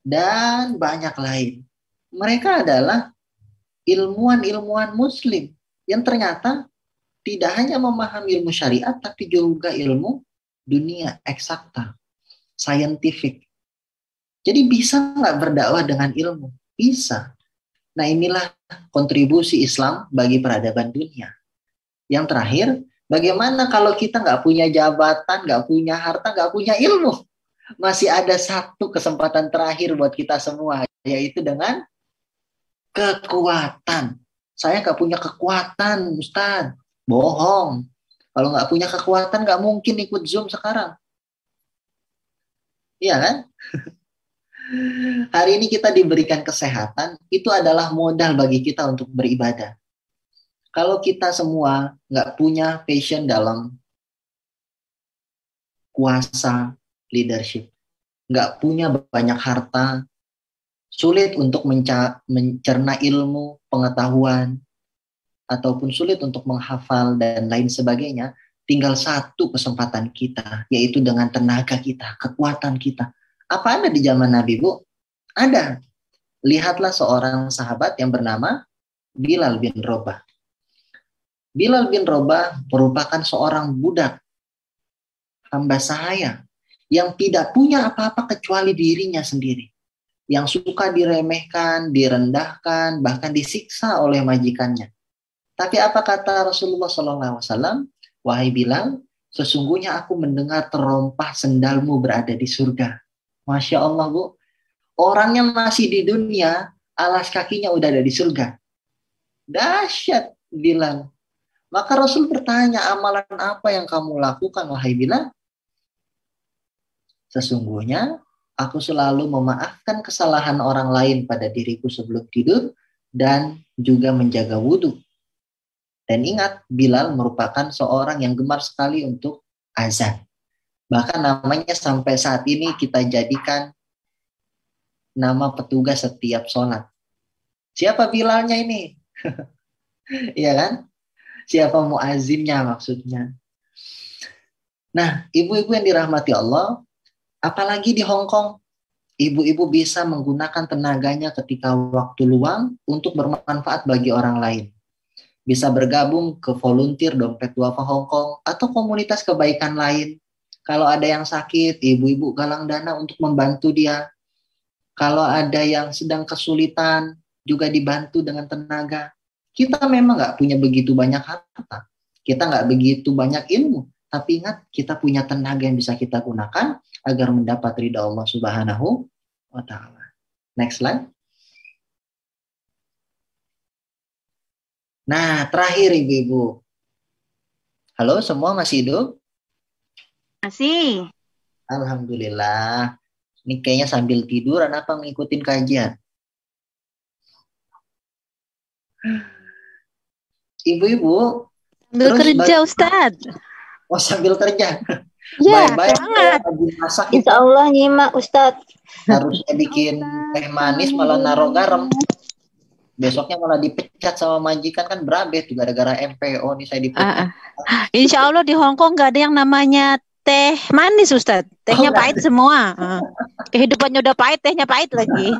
dan banyak lain. Mereka adalah ilmuwan-ilmuwan muslim yang ternyata tidak hanya memahami ilmu syariat, tapi juga ilmu dunia eksakta, scientific. Jadi bisa nggak berdakwah dengan ilmu? Bisa. Nah, inilah kontribusi Islam bagi peradaban dunia. Yang terakhir, bagaimana kalau kita nggak punya jabatan, nggak punya harta, nggak punya ilmu? Masih ada satu kesempatan terakhir buat kita semua, yaitu dengan kekuatan. Saya nggak punya kekuatan, Ustaz. Bohong. Kalau nggak punya kekuatan, nggak mungkin ikut Zoom sekarang. Iya kan? Hari ini kita diberikan kesehatan, itu adalah modal bagi kita untuk beribadah. Kalau kita semua nggak punya passion dalam kuasa leadership, nggak punya banyak harta, sulit untuk mencerna ilmu, pengetahuan, ataupun sulit untuk menghafal dan lain sebagainya, tinggal satu kesempatan kita, yaitu dengan tenaga kita, kekuatan kita. Apa ada di zaman Nabi, Bu? Ada. Lihatlah seorang sahabat yang bernama Bilal bin Rabah. Bilal bin Rabah merupakan seorang budak, hamba sahaya, yang tidak punya apa-apa kecuali dirinya sendiri. Yang suka diremehkan, direndahkan, bahkan disiksa oleh majikannya. Tapi apa kata Rasulullah SAW? Wahai Bilal, sesungguhnya aku mendengar terompah sendalmu berada di surga. Masya Allah, Bu. Orangnya masih di dunia, alas kakinya udah ada di surga. Dahsyat, Bilal. Maka Rasul bertanya, amalan apa yang kamu lakukan, wahai Bilal? Sesungguhnya, aku selalu memaafkan kesalahan orang lain pada diriku sebelum tidur dan juga menjaga wudhu. Dan ingat, Bilal merupakan seorang yang gemar sekali untuk azan. Bahkan namanya sampai saat ini kita jadikan nama petugas setiap sholat. Siapa Bilalnya ini? Iya kan? Siapa muazzinnya maksudnya. Nah, ibu-ibu yang dirahmati Allah, apalagi di Hong Kong, ibu-ibu bisa menggunakan tenaganya ketika waktu luang untuk bermanfaat bagi orang lain. Bisa bergabung ke volunteer Dompet Duafa Hong Kong atau komunitas kebaikan lain. Kalau ada yang sakit, ibu-ibu galang dana untuk membantu dia. Kalau ada yang sedang kesulitan, juga dibantu dengan tenaga. Kita memang nggak punya begitu banyak harta. Kita nggak begitu banyak ilmu. Tapi ingat, kita punya tenaga yang bisa kita gunakan agar mendapat ridha Allah Subhanahu wa Ta'ala. Next slide. Nah, terakhir ibu-ibu. Halo, semua masih hidup? Masih. Alhamdulillah. Ini kayaknya sambil tiduran apa ngikutin kajian? Ibu-ibu. Sambil kerja, Ustadz. Oh, sambil kerja. Ya, Baik-baik sangat. lagi masak itu Insya Allah nyimak Ustadz. harusnya bikin teh manis malah naruh garam. Besoknya malah dipecat sama majikan, kan berabe tuh gara-gara MPO nih saya dipecat. Insya Allah di Hong Kong nggak ada yang namanya teh manis, Ustadz. Tehnya nggak pahit semua. Kehidupannya udah pahit, tehnya pahit lagi.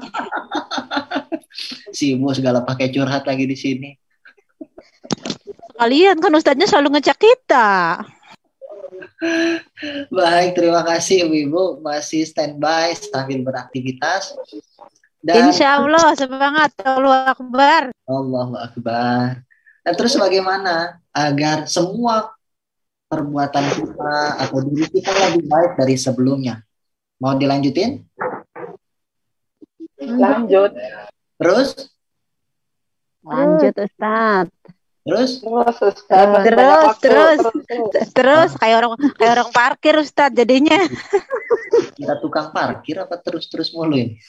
Si Ibu segala pakai curhat lagi di sini. Kalian kan Ustadznya selalu ngecek kita. Baik, terima kasih Ibu masih standby sambil beraktivitas. Dan Insya Allah semangat. Allahu Akbar. Allahu Akbar. Dan terus bagaimana agar semua perbuatan kita atau diri kita lebih baik dari sebelumnya? Mau dilanjutin? Lanjut. Terus? lanjut Ustadz. Terus? Terus Ustadz. Banyak waktu. Terus kayak orang parkir Ustadz jadinya. Kita tukang parkir apa terus-terus mulu ini?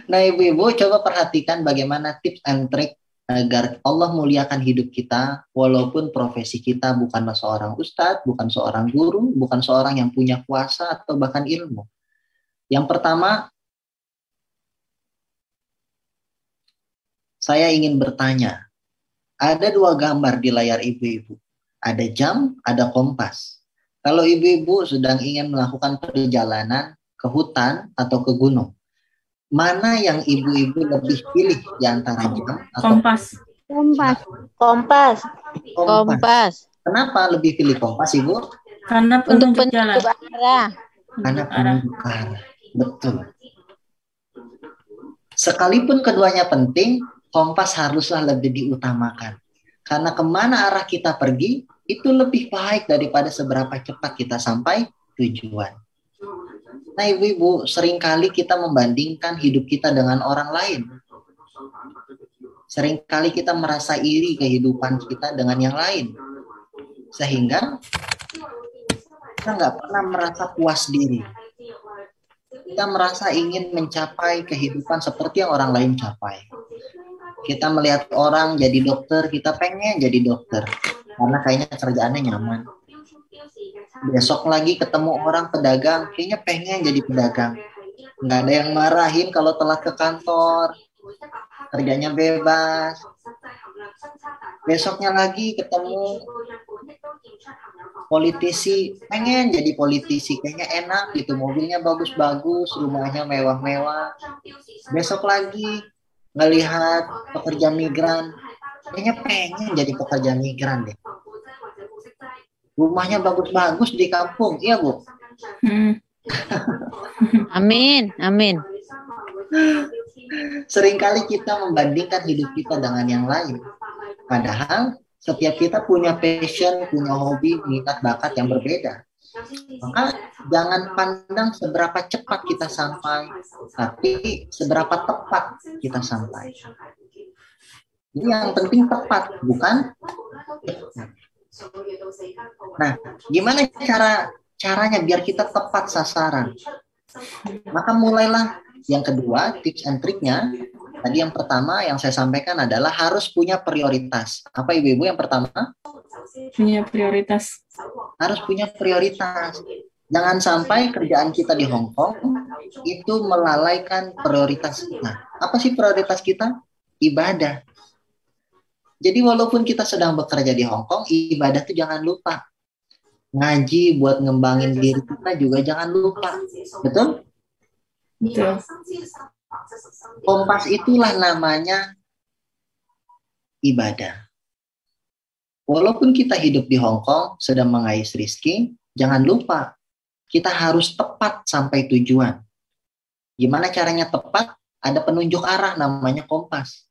Nah, ibu-ibu coba perhatikan bagaimana tips and trick agar Allah muliakan hidup kita walaupun profesi kita bukanlah seorang ustadz, bukan seorang guru, bukan seorang yang punya kuasa atau bahkan ilmu. Yang pertama, saya ingin bertanya, ada 2 gambar di layar ibu-ibu. Ada jam, ada kompas. Kalau ibu-ibu sedang ingin melakukan perjalanan ke hutan atau ke gunung, mana yang ibu-ibu lebih pilih di antara jam atau Kompas. Kompas. Kenapa lebih pilih kompas, Ibu? Karena Untuk penunjuk jalan. penunjuk arah. Karena Arah. penunjuk arah. Betul. Sekalipun keduanya penting, kompas haruslah lebih diutamakan. Karena kemana arah kita pergi, itu lebih baik daripada seberapa cepat kita sampai tujuan. Nah, ibu-ibu, seringkali kita membandingkan hidup kita dengan orang lain. Seringkali kita merasa iri kehidupan kita dengan yang lain. Sehingga kita nggak pernah merasa puas diri. Kita merasa ingin mencapai kehidupan seperti yang orang lain capai. Kita melihat orang jadi dokter, kita pengen jadi dokter. Karena kayaknya kerjaannya nyaman. Besok lagi ketemu orang pedagang, kayaknya pengen jadi pedagang. Nggak ada yang marahin kalau telat ke kantor. Kerjanya bebas. Besoknya lagi ketemu politisi, pengen jadi politisi. Kayaknya enak gitu, mobilnya bagus-bagus, rumahnya mewah-mewah. Besok lagi ngelihat pekerja migran, kayaknya pengen jadi pekerja migran deh. Rumahnya bagus-bagus di kampung, iya Bu? Amin. Seringkali kita membandingkan hidup kita dengan yang lain. Padahal setiap kita punya passion, punya hobi, minat bakat yang berbeda. Maka jangan pandang seberapa cepat kita sampai, tapi seberapa tepat kita sampai. Jadi yang penting tepat, bukan cepat. Nah, gimana caranya biar kita tepat sasaran? Maka mulailah yang kedua, tips and triknya. Tadi yang pertama yang saya sampaikan adalah harus punya prioritas. Apa ibu-ibu yang pertama? Punya prioritas. Harus punya prioritas. Jangan sampai kerjaan kita di Hong Kong itu melalaikan prioritas kita. Apa sih prioritas kita? Ibadah. Jadi walaupun kita sedang bekerja di Hong Kong, ibadah itu jangan lupa. Ngaji buat ngembangin diri kita juga jangan lupa. Betul? Betul. Kompas itulah namanya ibadah. Walaupun kita hidup di Hong Kong, sedang mengais rezeki, jangan lupa kita harus tepat sampai tujuan. Gimana caranya tepat? Ada penunjuk arah namanya kompas.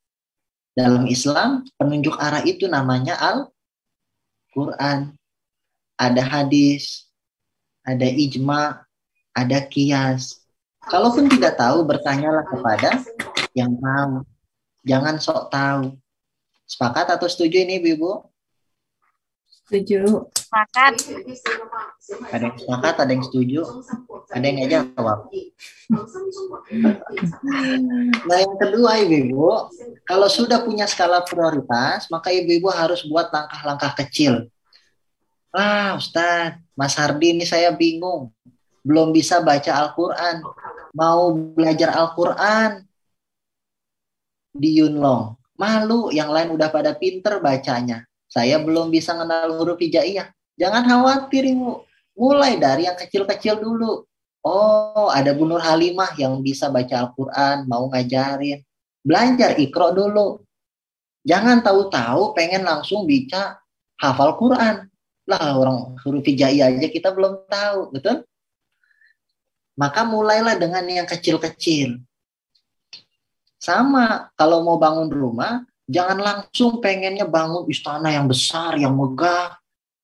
Dalam Islam, penunjuk arah itu namanya Al-Quran. Ada hadis, ada ijma, ada qiyas. Kalaupun tidak tahu, bertanyalah kepada yang tahu. Jangan sok tahu. Sepakat atau setuju ini, Ibu? Setuju. Sepakat. Ada yang sepakat, ada yang setuju, ada yang nggak jawab. Nah, yang kedua, Ibu, kalau sudah punya skala prioritas, maka Ibu harus buat langkah-langkah kecil. Ah, Ustadz, Mas Hardi ini saya bingung. Belum bisa baca Al-Quran. Mau belajar Al-Quran di Yunlong. Malu, yang lain udah pada pinter bacanya. Saya belum bisa kenal huruf hijaiyah. Jangan khawatir, Ibu. Mulai dari yang kecil-kecil dulu. Oh, ada Bu Nur Halimah yang bisa baca Al-Quran, mau ngajarin. Belajar Iqra dulu. Jangan tahu-tahu pengen langsung bisa hafal Quran. Lah, orang huruf hijaiyah aja kita belum tahu, betul? Maka mulailah dengan yang kecil-kecil. Sama, kalau mau bangun rumah, jangan langsung pengennya bangun istana yang besar, yang megah.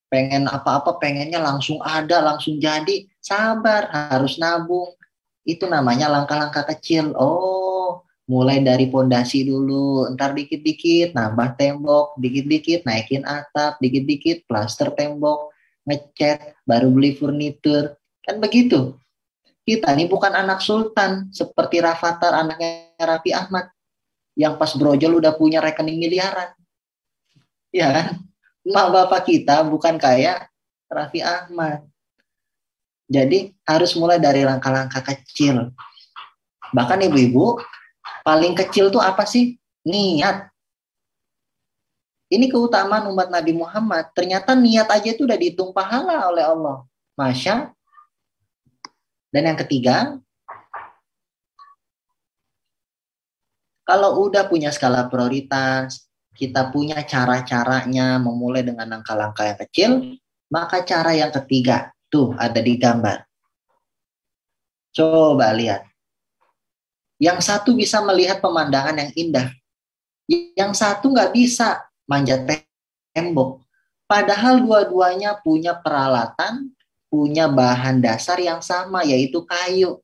Pengen apa-apa, pengennya langsung ada, langsung jadi. Sabar, harus nabung. Itu namanya langkah-langkah kecil. Oh, mulai dari pondasi dulu. Ntar dikit-dikit nambah tembok, dikit-dikit naikin atap, dikit-dikit plaster tembok, ngecat, baru beli furnitur. Kan begitu. Kita ini bukan anak sultan seperti Rafathar, anaknya Raffi Ahmad, yang pas brojol udah punya rekening miliaran. Ya kan? Mak bapak kita bukan kayak Raffi Ahmad. Jadi harus mulai dari langkah-langkah kecil. Bahkan ibu-ibu, paling kecil tuh apa sih? Niat. Ini keutamaan umat Nabi Muhammad. Ternyata niat aja itu udah dihitung pahala oleh Allah. Masya. Dan yang ketiga, kalau udah punya skala prioritas, kita punya cara-caranya memulai dengan langkah-langkah yang kecil, maka cara yang ketiga, tuh ada di gambar. Coba lihat. Yang satu bisa melihat pemandangan yang indah. Yang satu nggak bisa manjat tembok. Padahal dua-duanya punya peralatan, punya bahan dasar yang sama, yaitu kayu.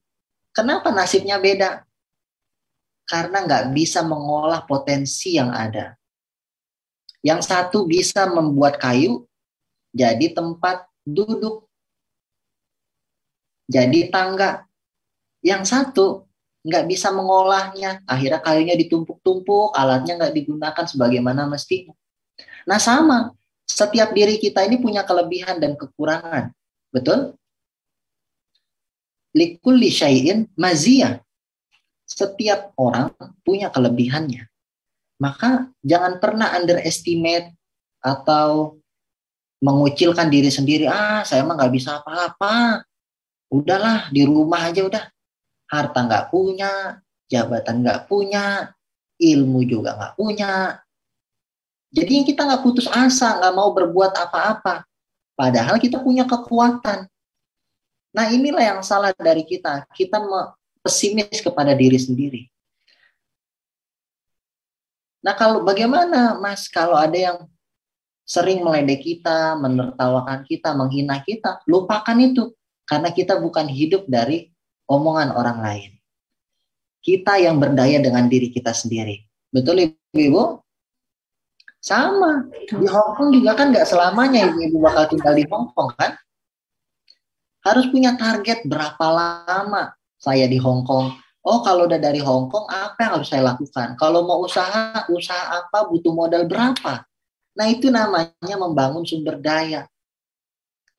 Kenapa nasibnya beda? Karena nggak bisa mengolah potensi yang ada. Yang satu bisa membuat kayu jadi tempat duduk, jadi tangga. Yang satu nggak bisa mengolahnya, akhirnya kayunya ditumpuk-tumpuk, alatnya nggak digunakan sebagaimana mestinya. Nah sama, setiap diri kita ini punya kelebihan dan kekurangan. Betul? Likulli syai'in maziyah. Setiap orang punya kelebihannya. Maka jangan pernah underestimate atau mengucilkan diri sendiri. Ah, saya mah nggak bisa apa-apa. Udahlah, di rumah aja udah. Harta nggak punya, jabatan nggak punya, ilmu juga nggak punya. Jadi kita nggak putus asa, nggak mau berbuat apa-apa. Padahal kita punya kekuatan. Nah inilah yang salah dari kita. Kita pesimis kepada diri sendiri. Nah kalau bagaimana Mas kalau ada yang sering meledek kita, menertawakan kita, menghina kita, lupakan itu. Karena kita bukan hidup dari omongan orang lain. Kita yang berdaya dengan diri kita sendiri. Betul Ibu? Sama. Di Hong Kong juga kan nggak selamanya Ibu bakal tinggal di Hong Kong kan? Harus punya target berapa lama saya di Hong Kong. Oh kalau udah dari Hong Kong apa yang harus saya lakukan? Kalau mau usaha apa butuh modal berapa? Nah itu namanya membangun sumber daya.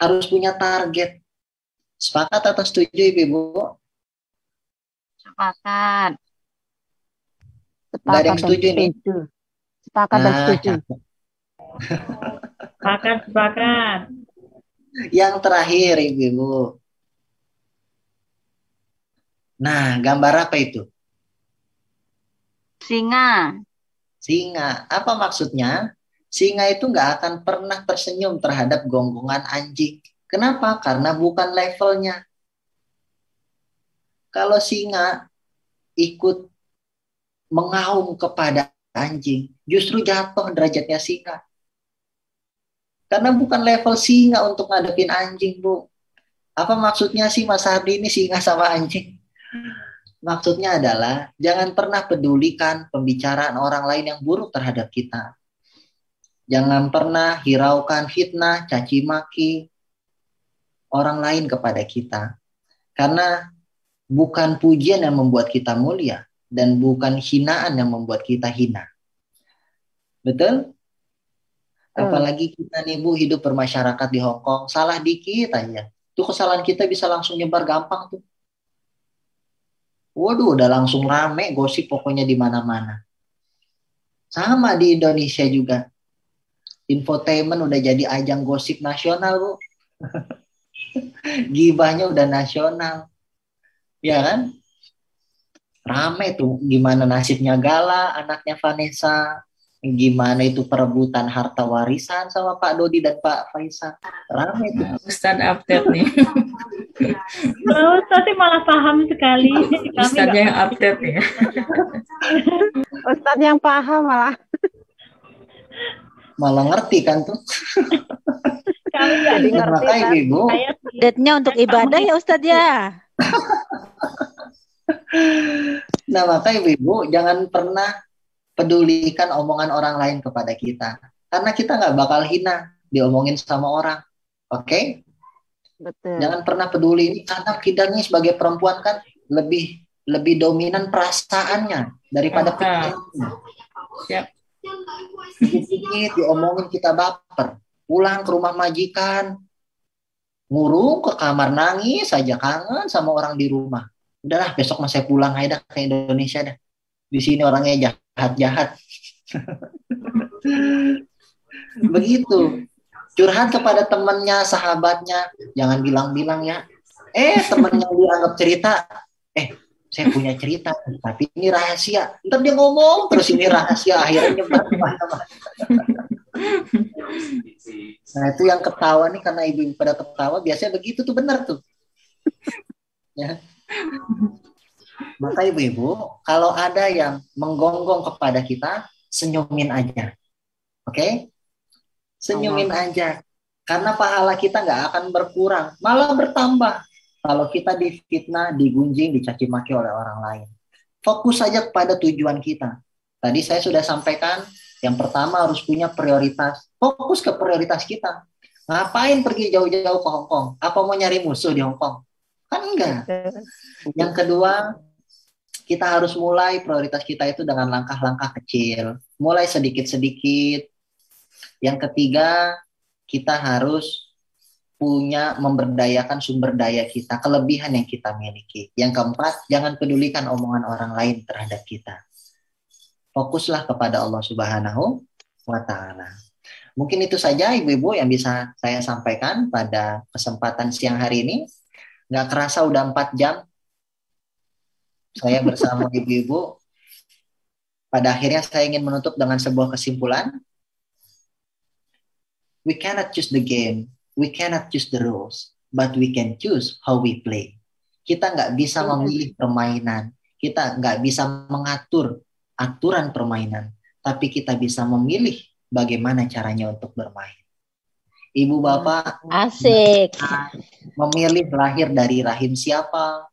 Harus punya target. Sepakat atau setuju Ibu? Sepakat. Nggak ada yang setuju nih? Sepakat dan setuju. Sepakat. Yang terakhir Ibu. Nah, gambar apa itu? Singa. Singa. Apa maksudnya? Singa itu nggak akan pernah tersenyum terhadap gonggongan anjing. Kenapa? Karena bukan levelnya. Kalau singa ikut mengaum kepada anjing, justru jatuh derajatnya singa. Karena bukan level singa untuk ngadepin anjing, Bu. Apa maksudnya sih Mas Hardi ini singa sama anjing? Maksudnya adalah jangan pernah pedulikan pembicaraan orang lain yang buruk terhadap kita. Jangan pernah hiraukan fitnah, caci maki orang lain kepada kita. Karena bukan pujian yang membuat kita mulia dan bukan hinaan yang membuat kita hina. Betul? Apalagi kita nih Bu hidup bermasyarakat di Hong Kong, salah dikit aja. Itu kesalahan kita bisa langsung nyebar gampang tuh. Waduh, udah langsung rame gosip pokoknya di mana-mana. Sama di Indonesia juga. Infotainment udah jadi ajang gosip nasional, Bu. Gibahnya udah nasional. Ya kan? Rame tuh gimana nasibnya Gala, anaknya Vanessa. Gimana itu perebutan harta warisan sama Pak Dodi dan Pak Faisal. Rame tuh. Ustadz update nih. Ustadz sih malah paham sekali. Ustadznya yang update nih. Ustadz yang paham malah. Malah ngerti kan tuh. Kami Jadi ngerti Makanya kan. Ibu. Update-nya untuk ibadah ya Ustadz ya. Nah makanya Ibu jangan pernah pedulikan omongan orang lain kepada kita. Karena kita nggak bakal hina diomongin sama orang. Oke? Betul. Jangan pernah peduli ini karena kita nih sebagai perempuan kan lebih dominan perasaannya daripada pikirannya. Siap. Sedikit diomongin kita baper. Pulang ke rumah majikan, ngurung ke kamar nangis saja kangen sama orang di rumah. Udahlah besok mah saya pulang aja dah ke Indonesia dah. Di sini orangnya jahat-jahat. Begitu. Curhat kepada temannya, sahabatnya, jangan bilang-bilang ya. Temannya dianggap cerita. Saya punya cerita, tapi ini rahasia. Ntar dia ngomong terus ini rahasia, akhirnya nyebar kemana-mana. Nah itu yang ketawa nih, karena ibu-ibu pada ketawa, biasanya begitu tuh, benar tuh. Ya. Maka ibu-ibu, kalau ada yang menggonggong kepada kita, senyumin aja. Oke? Senyumin aja. Karena pahala kita nggak akan berkurang, malah bertambah. Kalau kita difitnah, digunjing, dicaci maki oleh orang lain. Fokus saja kepada tujuan kita. Tadi saya sudah sampaikan, yang pertama harus punya prioritas. Fokus ke prioritas kita. Ngapain pergi jauh-jauh ke Hong Kong? Apa mau nyari musuh di Hong Kong? Kan enggak. Yang kedua, kita harus mulai prioritas kita itu dengan langkah-langkah kecil. Mulai sedikit-sedikit. Yang ketiga, kita harus punya memberdayakan sumber daya kita, kelebihan yang kita miliki. Yang keempat, jangan pedulikan omongan orang lain terhadap kita. Fokuslah kepada Allah Subhanahu wa Ta'ala. Mungkin itu saja ibu-ibu yang bisa saya sampaikan pada kesempatan siang hari ini. Nggak kerasa udah 4 jam saya bersama ibu-ibu. Pada akhirnya saya ingin menutup dengan sebuah kesimpulan. We cannot choose the game. We cannot choose the rules, but we can choose how we play. Kita nggak bisa memilih permainan, kita nggak bisa mengatur aturan permainan, tapi kita bisa memilih bagaimana caranya untuk bermain. Ibu bapak Asik. memilih lahir dari rahim siapa,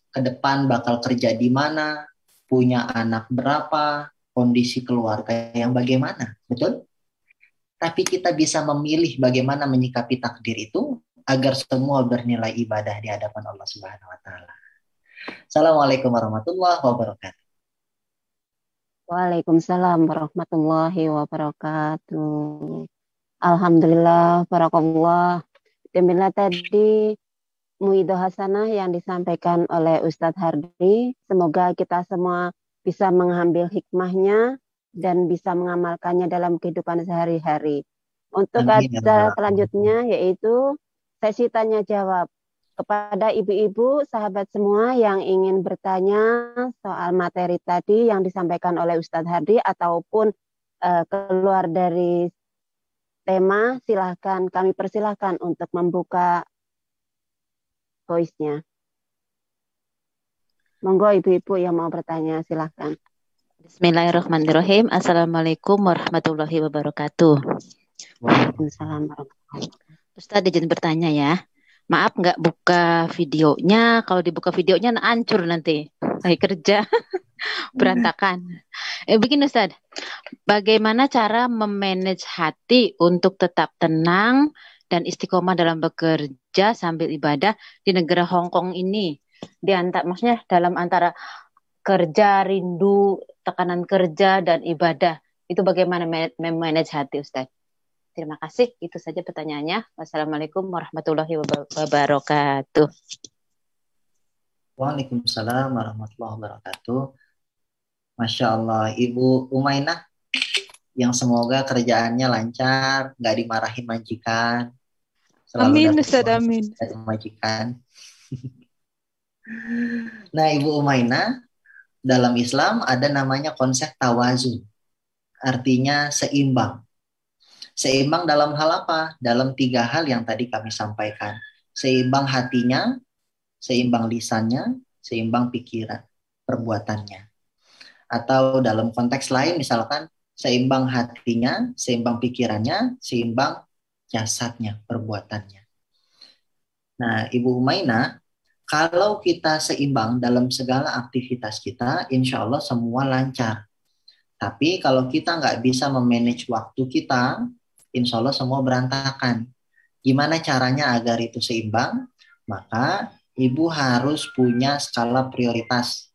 ke depan bakal kerja di mana, punya anak berapa, kondisi keluarga yang bagaimana, betul? Tapi kita bisa memilih bagaimana menyikapi takdir itu agar semua bernilai ibadah di hadapan Allah Subhanahu wa Ta'ala. Assalamualaikum warahmatullahi wabarakatuh. Waalaikumsalam warahmatullahi wabarakatuh. Alhamdulillah, barakallah. Demikian tadi muidah hasanah yang disampaikan oleh Ustadz Hardi. Semoga kita semua bisa mengambil hikmahnya dan bisa mengamalkannya dalam kehidupan sehari-hari. Untuk acara selanjutnya yaitu sesi tanya jawab kepada ibu-ibu, sahabat semua yang ingin bertanya soal materi tadi yang disampaikan oleh Ustadz Hardi ataupun keluar dari tema, silahkan kami persilahkan untuk membuka voice-nya. Monggo ibu-ibu yang mau bertanya silahkan. Bismillahirrahmanirrahim. Assalamualaikum warahmatullahi wabarakatuh. Waalaikumsalam warahmatullahi wabarakatuh. Ustadz izin bertanya ya. Maaf nggak buka videonya. Kalau dibuka videonya hancur nanti. Lagi kerja. Berantakan. Begini Ustadz. Bagaimana cara memanage hati untuk tetap tenang dan istiqomah dalam bekerja sambil ibadah di negara Hong Kong ini? Maksudnya dalam antara kerja, rindu, tekanan kerja, dan ibadah. Itu bagaimana memanage hati, Ustaz? Terima kasih. Itu saja pertanyaannya. Wassalamualaikum warahmatullahi wabarakatuh. Waalaikumsalam warahmatullahi wabarakatuh. Masya Allah, Ibu Umainah, yang semoga kerjaannya lancar, nggak dimarahin majikan, selalu Amin, dapat Ustaz, uang amin. dari majikan. Nah, Ibu Umainah, dalam Islam ada namanya konsep tawazu, artinya seimbang. Seimbang dalam hal apa? Dalam 3 hal yang tadi kami sampaikan. Seimbang hatinya, seimbang lisannya, seimbang pikiran, perbuatannya. Atau dalam konteks lain misalkan seimbang hatinya, seimbang pikirannya, seimbang jasadnya, perbuatannya. Nah, Ibu Umainah, kalau kita seimbang dalam segala aktivitas kita, insya Allah semua lancar. Tapi kalau kita nggak bisa memanage waktu kita, insya Allah semua berantakan. Gimana caranya agar itu seimbang? Maka Ibu harus punya skala prioritas.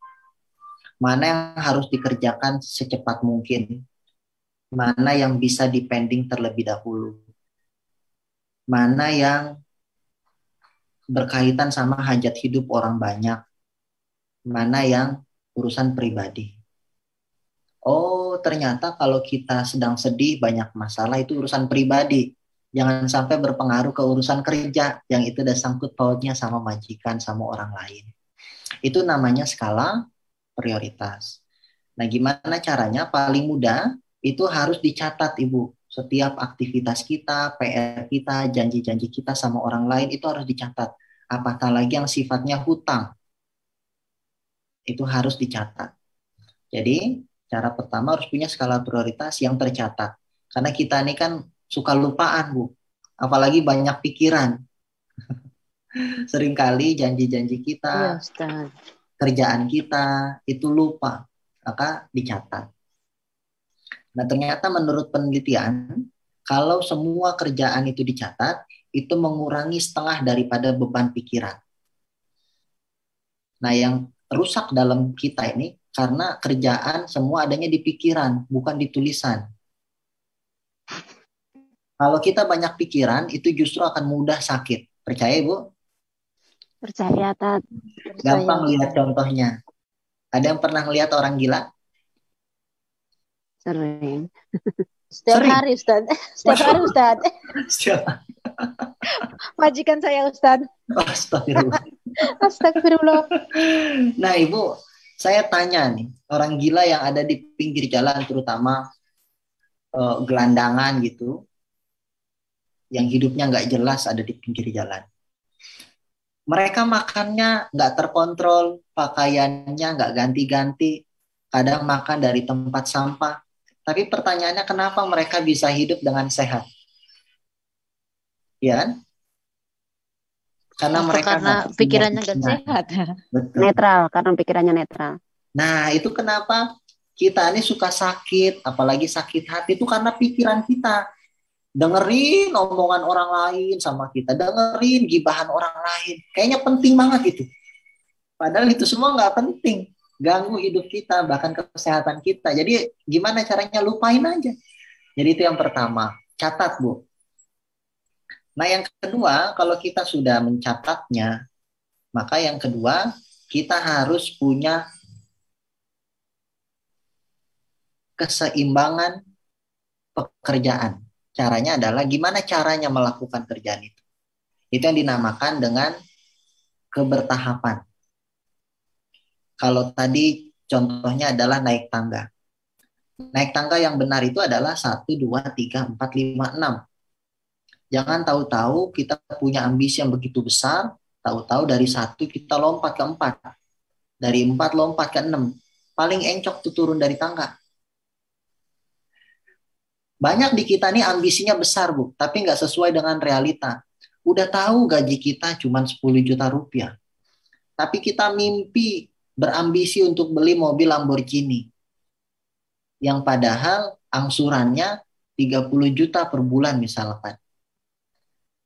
Mana yang harus dikerjakan secepat mungkin? Mana yang bisa dipending terlebih dahulu? Mana yang berkaitan sama hajat hidup orang banyak? Mana yang urusan pribadi? Oh, ternyata kalau kita sedang sedih, banyak masalah, itu urusan pribadi. Jangan sampai berpengaruh ke urusan kerja, yang itu udah sangkut pautnya sama majikan, sama orang lain. Itu namanya skala prioritas. Nah, gimana caranya? Paling mudah, itu harus dicatat, Ibu. Setiap aktivitas kita, PR kita, janji-janji kita sama orang lain, itu harus dicatat. Apatah lagi yang sifatnya hutang. Itu harus dicatat. Jadi, cara pertama harus punya skala prioritas yang tercatat. Karena kita ini kan suka lupaan, Bu. Apalagi banyak pikiran. Seringkali janji-janji kita, kerjaan kita, itu lupa. Maka dicatat. Nah, ternyata menurut penelitian, kalau semua kerjaan itu dicatat, itu mengurangi setengah daripada beban pikiran. Nah, yang rusak dalam kita ini, karena kerjaan semua adanya di pikiran, bukan di tulisan. Kalau kita banyak pikiran, itu justru akan mudah sakit. Percaya, Ibu? Percaya, Tat. Gampang lihat contohnya. Ada yang pernah lihat orang gila? Sering. Setiap Sering? hari, Ustaz. Setiap hari, Ustaz. Siapa? Majikan saya, Ustaz. Astagfirullah. Astagfirullah. Nah, Ibu, saya tanya nih, orang gila yang ada di pinggir jalan, terutama gelandangan gitu, yang hidupnya nggak jelas ada di pinggir jalan. Mereka makannya nggak terkontrol, pakaiannya nggak ganti-ganti, kadang makan dari tempat sampah. Tapi pertanyaannya, kenapa mereka bisa hidup dengan sehat? Ya kan? Karena mereka pikirannya nggak sehat. Betul. Netral, karena pikirannya netral. Nah, itu kenapa kita ini suka sakit, apalagi sakit hati, itu karena pikiran kita. Dengerin omongan orang lain sama kita, dengerin gibahan orang lain. Kayaknya penting banget itu. Padahal itu semua nggak penting. Ganggu hidup kita, bahkan kesehatan kita. Jadi gimana caranya? Lupain aja. Jadi itu yang pertama. Catat, Bu. Nah, yang kedua, kalau kita sudah mencatatnya, maka yang kedua, kita harus punya keseimbangan pekerjaan. Caranya adalah gimana caranya melakukan kerjaan itu. Itu yang dinamakan dengan kebertahapan. Kalau tadi contohnya adalah naik tangga. Naik tangga yang benar itu adalah 1, 2, 3, 4, 5, 6. Jangan tahu-tahu kita punya ambisi yang begitu besar, tahu-tahu dari 1 kita lompat ke 4. Dari 4 lompat ke 6. Paling encok tuh turun dari tangga. Banyak di kita nih ambisinya besar, Bu, tapi nggak sesuai dengan realita. Udah tahu gaji kita cuma 10 juta rupiah. Tapi kita mimpi berambisi untuk beli mobil Lamborghini. Yang padahal angsurannya 30 juta per bulan misalkan.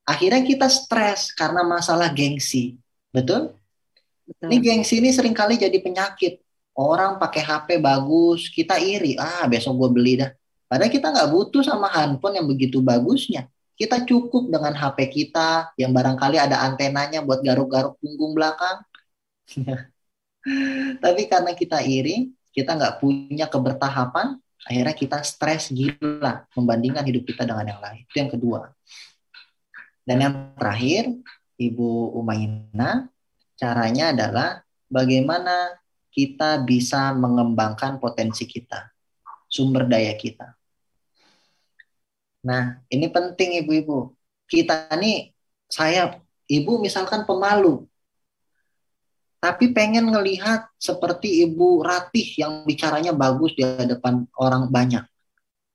Akhirnya kita stres karena masalah gengsi. Betul? Betul. Ini gengsi ini seringkali jadi penyakit. Orang pakai HP bagus, kita iri. Besok gue beli dah. Padahal kita nggak butuh sama handphone yang begitu bagusnya. Kita cukup dengan HP kita yang barangkali ada antenanya buat garuk-garuk punggung belakang. Tapi karena kita iri, kita nggak punya kebertahapan, akhirnya kita stres gila membandingkan hidup kita dengan yang lain. Itu yang kedua. Dan yang terakhir, Ibu Umaina, caranya adalah bagaimana kita bisa mengembangkan potensi kita, sumber daya kita. Nah, ini penting ibu-ibu. Kita nih, ibu misalkan pemalu, tapi pengen ngelihat seperti Ibu Ratih yang bicaranya bagus di depan orang banyak.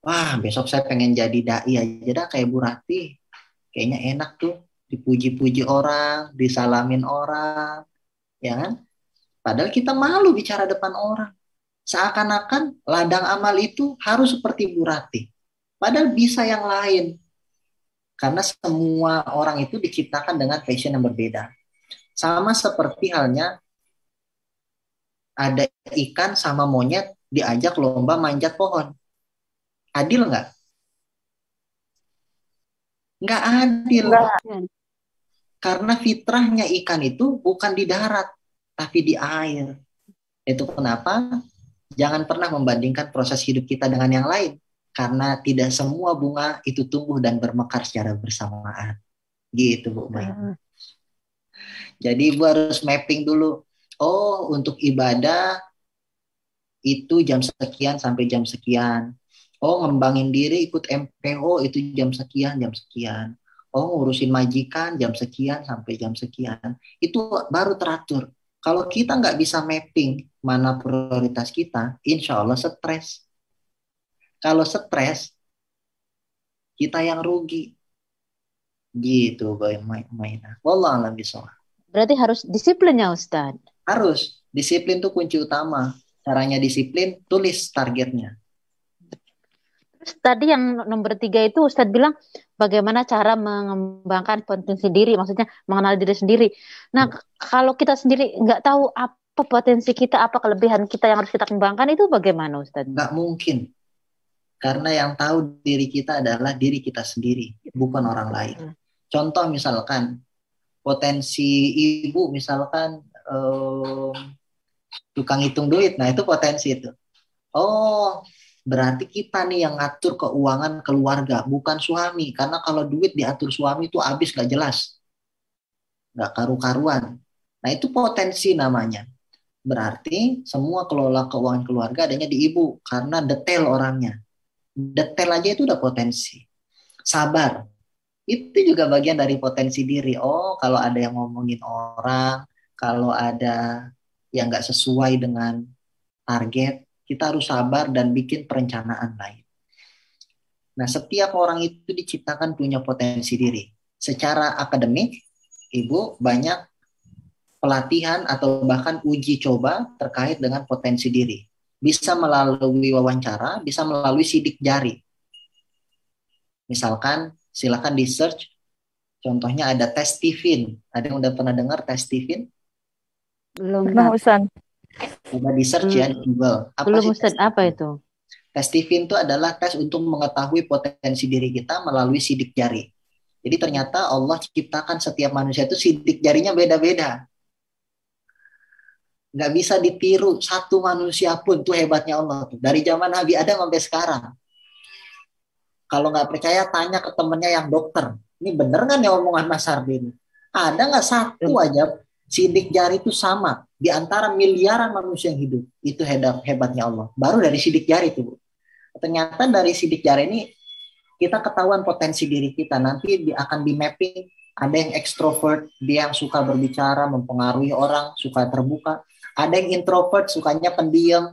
Wah, besok saya pengen jadi dai aja dah kayak Ibu Ratih. Kayaknya enak tuh, dipuji-puji orang, disalamin orang, ya kan? Padahal kita malu bicara depan orang. Seakan-akan ladang amal itu harus seperti Ibu Ratih. Padahal bisa yang lain. Karena semua orang itu diciptakan dengan passion yang berbeda. Sama seperti halnya ada ikan sama monyet diajak lomba manjat pohon. Adil nggak? Nggak adil. Karena fitrahnya ikan itu bukan di darat, tapi di air. Itu kenapa jangan pernah membandingkan proses hidup kita dengan yang lain. Karena tidak semua bunga itu tumbuh dan bermekar secara bersamaan. Gitu Bu Umaina. Jadi Ibu harus mapping dulu. Oh, untuk ibadah itu jam sekian sampai jam sekian. Oh, ngembangin diri ikut MPO itu jam sekian, jam sekian. Oh, ngurusin majikan jam sekian sampai jam sekian. Itu baru teratur. Kalau kita nggak bisa mapping mana prioritas kita, insya Allah stres. Kalau stres, kita yang rugi. Gitu, Mbak Umaina. Wallahu a'lam bishawab. Berarti harus disiplin ya Ustadz? Harus. Disiplin itu kunci utama. Caranya disiplin, tulis targetnya. Terus tadi yang nomor 3 itu Ustadz bilang bagaimana cara mengembangkan potensi diri, maksudnya mengenal diri sendiri. Nah, kalau kita sendiri nggak tahu apa potensi kita, apa kelebihan kita yang harus kita kembangkan, itu bagaimana Ustadz? Nggak mungkin. Karena yang tahu diri kita adalah diri kita sendiri, bukan orang lain. Contoh misalkan, potensi ibu misalkan tukang hitung duit, nah itu potensi itu. Oh, berarti kita nih yang ngatur keuangan keluarga, bukan suami. Karena kalau duit diatur suami itu habis gak jelas. Gak karu-karuan. Nah itu potensi namanya. Berarti semua kelola keuangan keluarga adanya di ibu. Karena detail orangnya. Detail aja itu udah potensi. Sabar. Itu juga bagian dari potensi diri. Oh, kalau ada yang ngomongin orang, kalau ada yang gak sesuai dengan target, kita harus sabar dan bikin perencanaan lain. Nah, setiap orang itu diciptakan punya potensi diri. Secara akademik, Ibu banyak pelatihan atau bahkan uji coba terkait dengan potensi diri. Bisa melalui wawancara, bisa melalui sidik jari. Misalkan, silakan di search. Contohnya ada tes Stephen. Ada yang udah pernah dengar tes Stephen? Belum, Ustaz. Coba di search ya di Google. Belum Ustaz, apa itu? Tes Stephen itu adalah tes untuk mengetahui potensi diri kita melalui sidik jari. Jadi ternyata Allah ciptakan setiap manusia itu sidik jarinya beda-beda. Nggak bisa ditiru satu manusia pun, tuh hebatnya Allah. Dari zaman Nabi Adam sampai sekarang. Kalau nggak percaya, tanya ke temennya yang dokter. Ini bener nggak nih omongan Mas Hardin? Ada nggak satu aja sidik jari itu sama di antara miliaran manusia yang hidup? Itu hebatnya Allah. Baru dari sidik jari itu, Bu. Ternyata dari sidik jari ini kita ketahuan potensi diri kita. Nanti akan di mapping. Ada yang ekstrovert, dia yang suka berbicara, mempengaruhi orang, suka terbuka. Ada yang introvert, sukanya pendiam.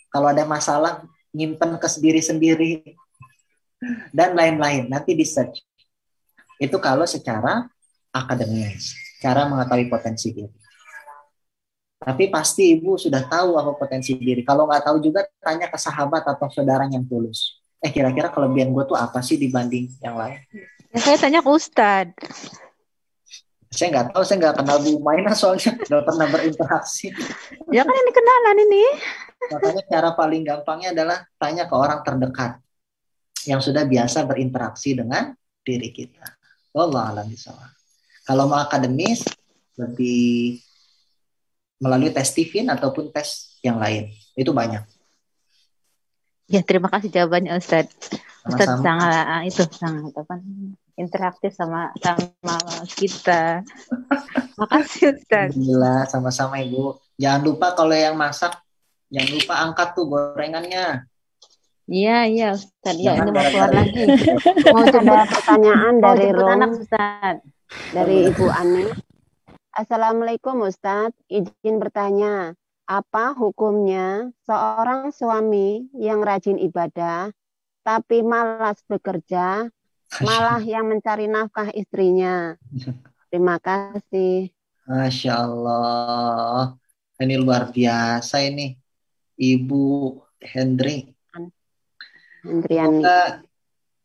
Kalau ada masalah, nyimpen ke diri sendiri. Dan lain-lain. Nanti di search. Itu kalau secara akademis. Cara mengetahui potensi diri. Tapi pasti Ibu sudah tahu apa potensi diri. Kalau nggak tahu juga, tanya ke sahabat atau saudara yang tulus. Kira-kira kelebihan gue tuh apa sih dibanding yang lain? Ya, saya tanya ke Ustadz. Saya nggak tahu, saya nggak kenal Bu Umaina soalnya nggak pernah berinteraksi. Ya kan ini kenalan ini. Makanya cara paling gampangnya adalah tanya ke orang terdekat. yang sudah biasa berinteraksi dengan diri kita. Wallahu a'lam bishawab. Kalau mau akademis lebih melalui tes TIFIN ataupun tes yang lain. Itu banyak. Ya, terima kasih jawabannya Ustadz. Ustadz Sama-sama. sangat interaktif sama kita. Makasih Ustadz. Alhamdulillah, sama-sama Ibu. Jangan lupa kalau yang masak, jangan lupa angkat tuh gorengannya. Iya Ustadz. Ya, Jangan ini mau keluar lagi. Mau ada pertanyaan dari jemput anak Rom, Ustadz. dari Ibu Ani. Assalamualaikum Ustadz, izin bertanya, apa hukumnya seorang suami yang rajin ibadah tapi malas bekerja, malah yang mencari nafkah istrinya? Terima kasih. Masya Allah. Ini luar biasa ini. Ibu Hendriani. Semoga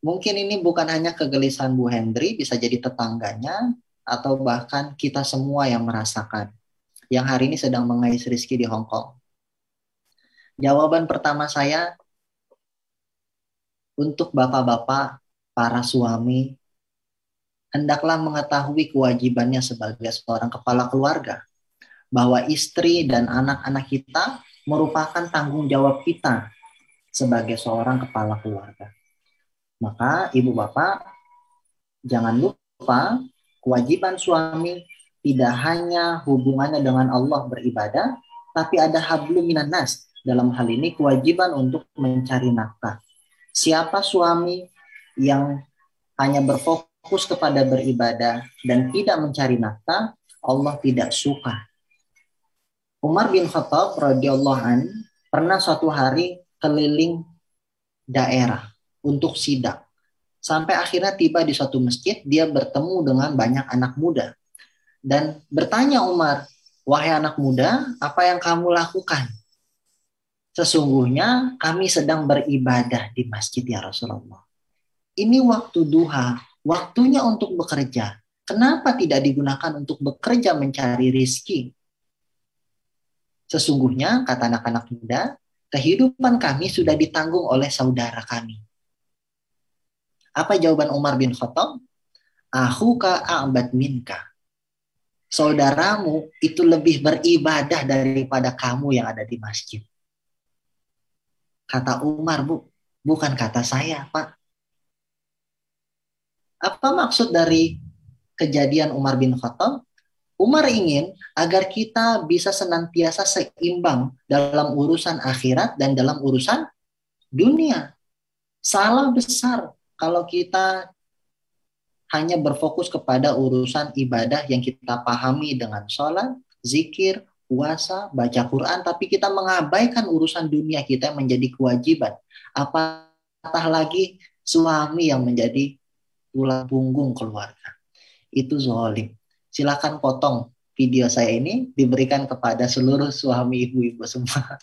mungkin ini bukan hanya kegelisahan Bu Hendri, bisa jadi tetangganya, atau bahkan kita semua yang merasakan. Yang hari ini sedang mengais rezeki di Hong Kong. Jawaban pertama saya, untuk bapak-bapak, para suami, hendaklah mengetahui kewajibannya sebagai seorang kepala keluarga, bahwa istri dan anak-anak kita merupakan tanggung jawab kita sebagai seorang kepala keluarga. Maka ibu bapak, jangan lupa kewajiban suami tidak hanya hubungannya dengan Allah beribadah, tapi ada hablum minan nas. Dalam hal ini kewajiban untuk mencari nafkah. Siapa suami yang hanya berfokus kepada beribadah dan tidak mencari nafkah, Allah tidak suka. Umar bin Khattab radhiyallahu an pernah suatu hari keliling daerah untuk sidak. Sampai akhirnya tiba di suatu masjid, dia bertemu dengan banyak anak muda. Dan bertanya Umar, wahai anak muda, apa yang kamu lakukan? Sesungguhnya kami sedang beribadah di masjid ya Rasulullah. Ini waktu duha, waktunya untuk bekerja. Kenapa tidak digunakan untuk bekerja mencari rizki? Sesungguhnya, kata anak-anak muda, kehidupan kami sudah ditanggung oleh saudara kami. Apa jawaban Umar bin Khattab? Akhuka a'bad minka. Saudaramu itu lebih beribadah daripada kamu yang ada di masjid. Kata Umar, Bu, bukan kata saya, Pak. Apa maksud dari kejadian Umar bin Khattab? Umar ingin agar kita bisa senantiasa seimbang dalam urusan akhirat dan dalam urusan dunia. Salah besar kalau kita hanya berfokus kepada urusan ibadah yang kita pahami dengan sholat, zikir, puasa, baca Quran, tapi kita mengabaikan urusan dunia kita yang menjadi kewajiban. Apatah lagi suami yang menjadi tulang punggung keluarga. Itu zalim. Silakan potong video saya ini, diberikan kepada seluruh suami ibu-ibu semua.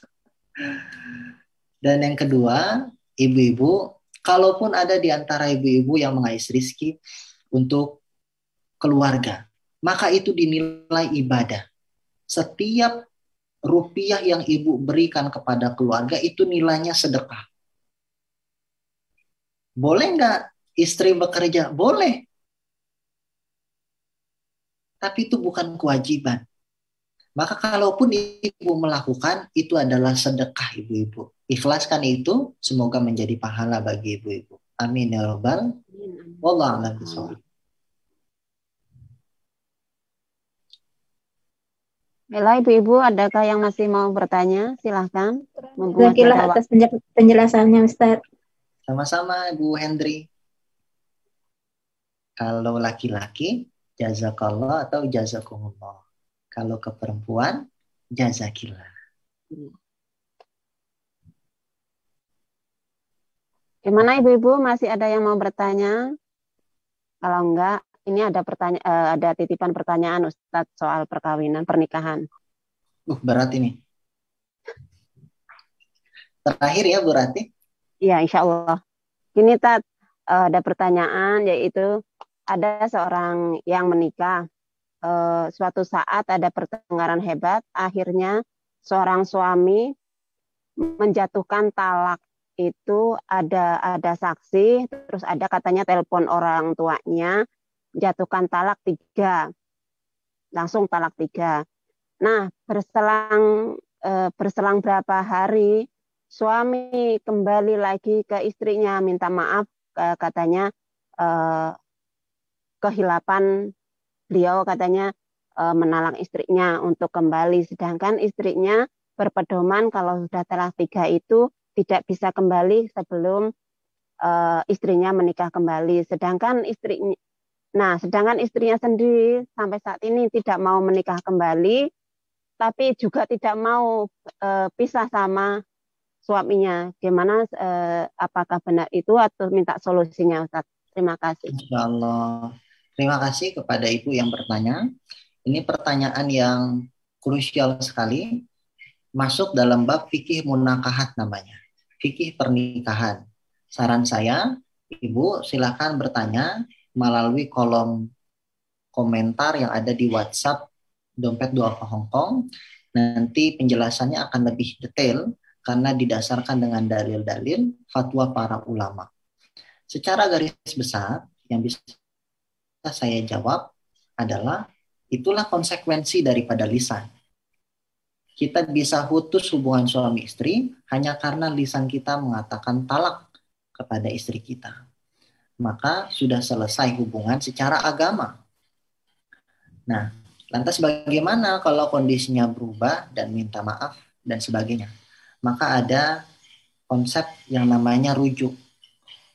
Dan yang kedua, ibu-ibu, kalaupun ada di antara ibu-ibu yang mengais rizki untuk keluarga, maka itu dinilai ibadah. Setiap rupiah yang ibu berikan kepada keluarga itu nilainya sedekah. Boleh nggak istri bekerja? Boleh. Tapi itu bukan kewajiban. Maka kalaupun ibu melakukan, itu adalah sedekah ibu-ibu. Ikhlaskan itu, semoga menjadi pahala bagi ibu-ibu. Amin ya rabbal. Wallahu a'lam bishawab. Baiklah ibu-ibu, adakah yang masih mau bertanya? Silahkan. Jazakallah atas penjelasannya Ustaz. Sama-sama Ibu Hendri. Kalau laki-laki, jazakallah atau jazakumullah. Kalau ke perempuan, jazakillah. Gimana ibu-ibu, masih ada yang mau bertanya? Kalau enggak, ini ada ada titipan pertanyaan Ustadz soal perkawinan, pernikahan. Berat ini. Terakhir ya Bu Rati. Iya, insya Allah. Ini Tat, ada pertanyaan, yaitu ada seorang yang menikah. Suatu saat ada pertengkaran hebat, akhirnya seorang suami menjatuhkan talak itu ada saksi, terus ada katanya telepon orang tuanya, jatuhkan talak 3, langsung talak 3. Nah, berselang berapa hari, suami kembali lagi ke istrinya, minta maaf, katanya kehilapan beliau, katanya menalak istrinya untuk kembali, sedangkan istrinya berpedoman kalau sudah talak 3 itu tidak bisa kembali sebelum istrinya menikah kembali. Sedangkan istrinya sendiri sampai saat ini tidak mau menikah kembali, tapi juga tidak mau pisah sama suaminya. Gimana? Apakah benar itu atau minta solusinya, Ustaz? Terima kasih. Insya Allah. Terima kasih kepada Ibu yang bertanya. Ini pertanyaan yang krusial sekali. Masuk dalam bab fikih munakahat namanya. Fikih pernikahan. Saran saya, Ibu silakan bertanya melalui kolom komentar yang ada di WhatsApp Dompet Duafa Hongkong. Nanti penjelasannya akan lebih detail karena didasarkan dengan dalil-dalil fatwa para ulama. Secara garis besar yang bisa saya jawab adalah itulah konsekuensi daripada lisan. Kita bisa putus hubungan suami istri hanya karena lisan kita mengatakan talak kepada istri kita. Maka sudah selesai hubungan secara agama. Nah, lantas bagaimana kalau kondisinya berubah dan minta maaf dan sebagainya? Maka ada konsep yang namanya rujuk.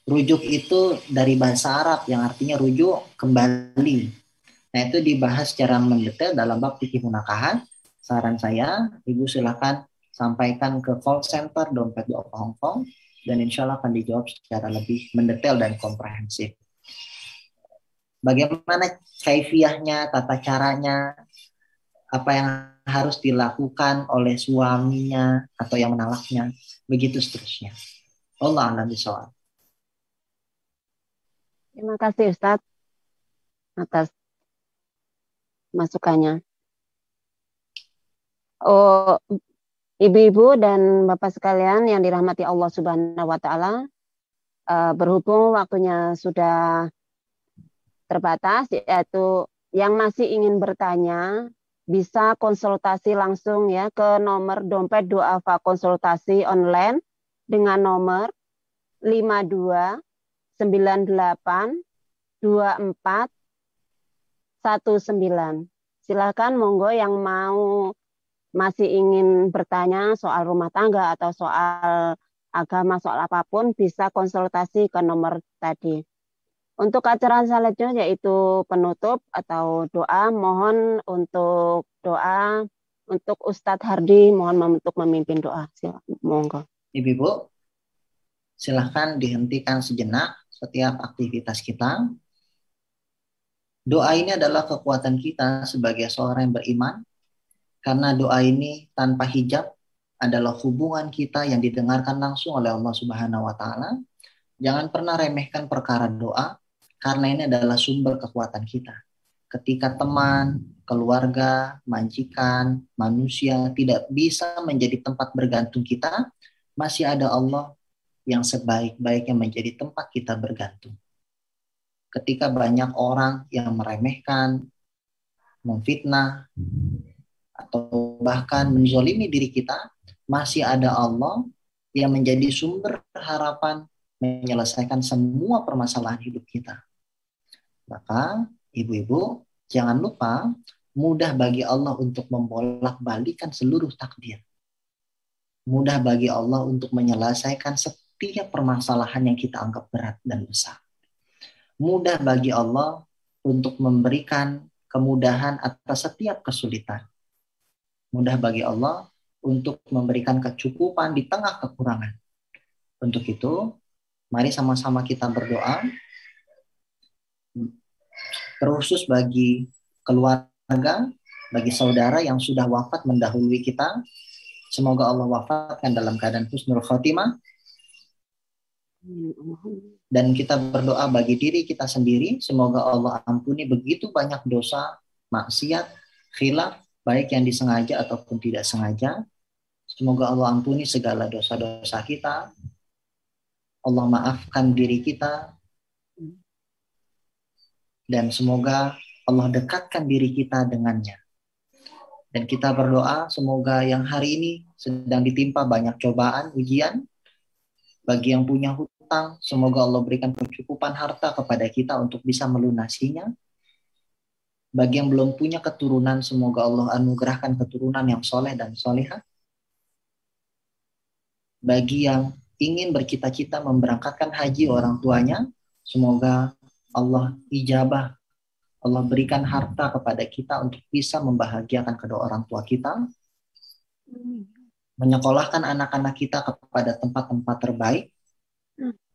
Rujuk itu dari bahasa Arab yang artinya rujuk kembali. Nah, itu dibahas secara mendetail dalam bab fikih munakahat. Saran saya, Ibu silakan sampaikan ke call center Dompet Duafa Hongkong dan insya Allah akan dijawab secara lebih mendetail dan komprehensif. Bagaimana kaifiyahnya, tata caranya, apa yang harus dilakukan oleh suaminya atau yang menalaknya, begitu seterusnya. Allah a'lam bishawab. Terima kasih Ustaz atas masukannya. Oh, ibu-ibu dan bapak sekalian yang dirahmati Allah Subhanahu wa taala, berhubung waktunya sudah terbatas, yaitu yang masih ingin bertanya bisa konsultasi langsung ya ke nomor Dompet Duafa konsultasi online dengan nomor 52 98 24 19. Silakan monggo yang mau masih ingin bertanya soal rumah tangga atau soal agama, soal apapun bisa konsultasi ke nomor tadi. Untuk acara selanjutnya yaitu penutup atau doa, mohon untuk doa untuk Ustadz Hardi, mohon untuk memimpin doa. Silakan, monggo. Ibu-ibu, silahkan dihentikan sejenak setiap aktivitas kita. Doa ini adalah kekuatan kita sebagai seorang yang beriman, karena doa ini tanpa hijab adalah hubungan kita yang didengarkan langsung oleh Allah Subhanahu wa taala. Jangan pernah remehkan perkara doa, karena ini adalah sumber kekuatan kita. Ketika teman, keluarga, majikan, manusia tidak bisa menjadi tempat bergantung kita, masih ada Allah yang sebaik-baiknya menjadi tempat kita bergantung. Ketika banyak orang yang meremehkan, memfitnah, atau bahkan menzolimi diri kita, masih ada Allah yang menjadi sumber harapan menyelesaikan semua permasalahan hidup kita. Maka ibu-ibu jangan lupa, mudah bagi Allah untuk membolak-balikan seluruh takdir. Mudah bagi Allah untuk menyelesaikan setiap permasalahan yang kita anggap berat dan besar. Mudah bagi Allah untuk memberikan kemudahan atas setiap kesulitan. Mudah bagi Allah untuk memberikan kecukupan di tengah kekurangan. Untuk itu, mari sama-sama kita berdoa. Terkhusus bagi keluarga, bagi saudara yang sudah wafat mendahului kita. Semoga Allah wafatkan dalam keadaan husnul khotimah. Dan kita berdoa bagi diri kita sendiri. Semoga Allah ampuni begitu banyak dosa, maksiat, khilaf, baik yang disengaja ataupun tidak sengaja. Semoga Allah ampuni segala dosa-dosa kita. Allah maafkan diri kita, dan semoga Allah dekatkan diri kita dengannya. Dan kita berdoa semoga yang hari ini sedang ditimpa banyak cobaan, ujian, bagi yang punya hutang, semoga Allah berikan kecukupan harta kepada kita untuk bisa melunasinya. Bagi yang belum punya keturunan, semoga Allah anugerahkan keturunan yang soleh dan solehah. Bagi yang ingin bercita-cita memberangkatkan haji orang tuanya, semoga Allah ijabah, Allah berikan harta kepada kita untuk bisa membahagiakan kedua orang tua kita, menyekolahkan anak-anak kita kepada tempat-tempat terbaik,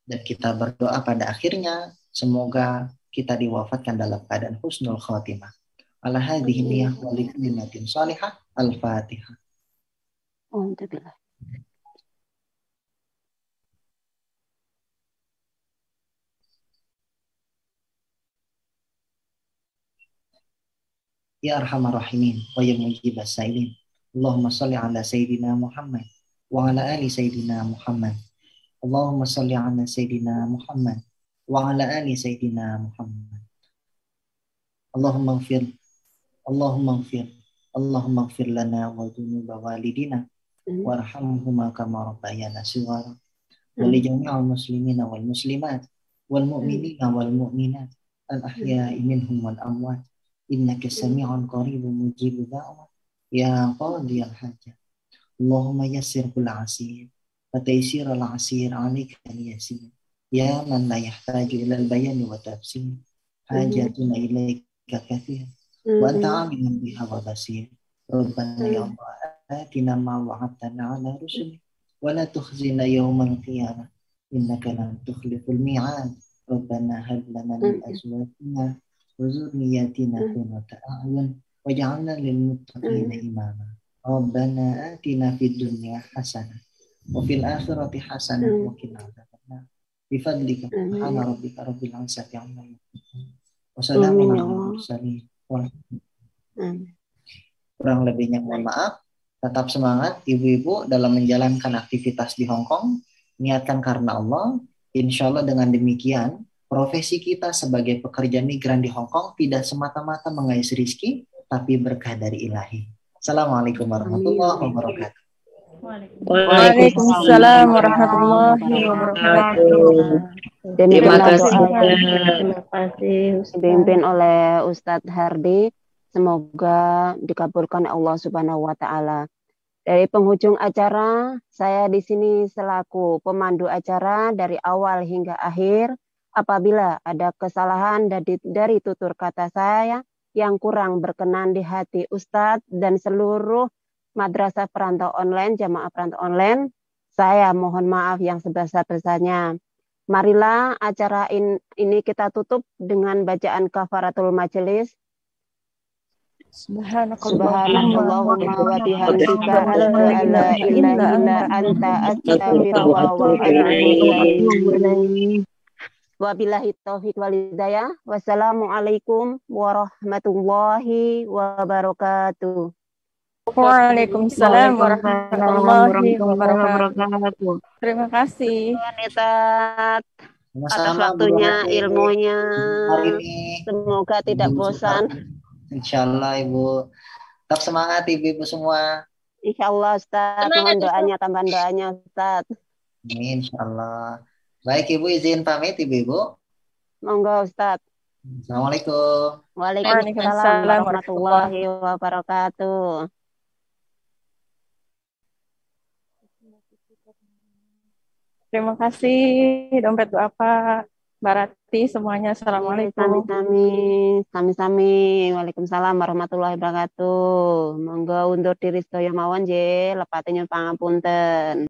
dan kita berdoa pada akhirnya semoga kita diwafatkan dalam keadaan husnul khatimah. Ala hadhihi niyyah wa likulli salihah. Al-Fatihah. Alhamdulillah. Ya arhamar rahimin wa ya mujibas sailin. Allahumma salli ala sayyidina Muhammad wa ala ali sayyidina Muhammad. Allahumma salli ala sayyidina Muhammad wa ala ali sayyidina Muhammad. Allahumma ighfir lana wa dhunuba walidina warhamhuma kama rabbayana shighara. Wa li jami'il muslimina wal muslimat wal mu'minina wal mu'minat al ahya'i minhum wal amwat. Innaka sami'un qaribun mujibud da'wat ya qadiyal hajat. Allahumma yassir kull 'asir wa taysir al 'asir 'alaika yasir ya man la yahtaju ila al bayan wa tafsir hajatuna ilaika kathir wa anta 'alimun biha wa basir. Rabbana ya Allah atina ma wa'adtana 'ala rusulik wa la tukhzina yawmal qiyamah innaka lam tukhliful mi'ad. Rabbana hab lana min azwajina وذرياتنا قرة أعين واجعلنا للمتقين إماما. ربنا آتنا في الدنيا حسنة وفي الآخرة حسنة وقنا عذاب النار بفضلك سبحان ربك رب العزة عما يصفون وسلام على المرسلين. Kurang lebihnya mohon maaf. Tetap semangat ibu-ibu dalam menjalankan aktivitas di Hong Kong. Niatkan karena Allah. Insya Allah dengan demikian profesi kita sebagai pekerja migran di Hong Kong tidak semata-mata mengais rizki, tapi berkah dari ilahi. Assalamualaikum warahmatullahi wabarakatuh. Waalaikumsalam warahmatullahi wabarakatuh. Terima kasih. Dipimpin oleh Ustadz Hardi. Semoga dikabulkan Allah Subhanahu wa taala. Dari penghujung acara, saya di sini selaku pemandu acara dari awal hingga akhir. Apabila ada kesalahan dari tutur kata saya yang kurang berkenan di hati Ustadz dan seluruh madrasah perantau online, jamaah perantau online, saya mohon maaf yang sebesar-besarnya. Marilah acara ini kita tutup dengan bacaan kafaratul majelis. Subhanallahumma wa bihamdika asyhadu an la ilaha illa anta astaghfiruka wa atubu ilaik. Wabillahi taufiq wal hidayah. Wassalamualaikum warahmatullahi wabarakatuh. Waalaikumsalam warahmatullahi wabarakatuh. Terima kasih atas waktunya, ilmunya. Semoga tidak bosan. Insyaallah Ibu. Tetap semangat Ibu-ibu semua. Insyaallah Ustaz. Mohon doanya, tambahan doanya Ustaz. Amin insyaallah. Baik Ibu izin pamit Ibu-ibu. Monggo Ustaz. Assalamualaikum. Waalaikumsalam warahmatullahi wabarakatuh. Terima kasih dompet apa Mbak Rati semuanya. Assalamualaikum. Sami-sami. Waalaikumsalam warahmatullahi wabarakatuh. Monggo undur diri sedaya mawon nggih, lepate nyuwun pangapunten.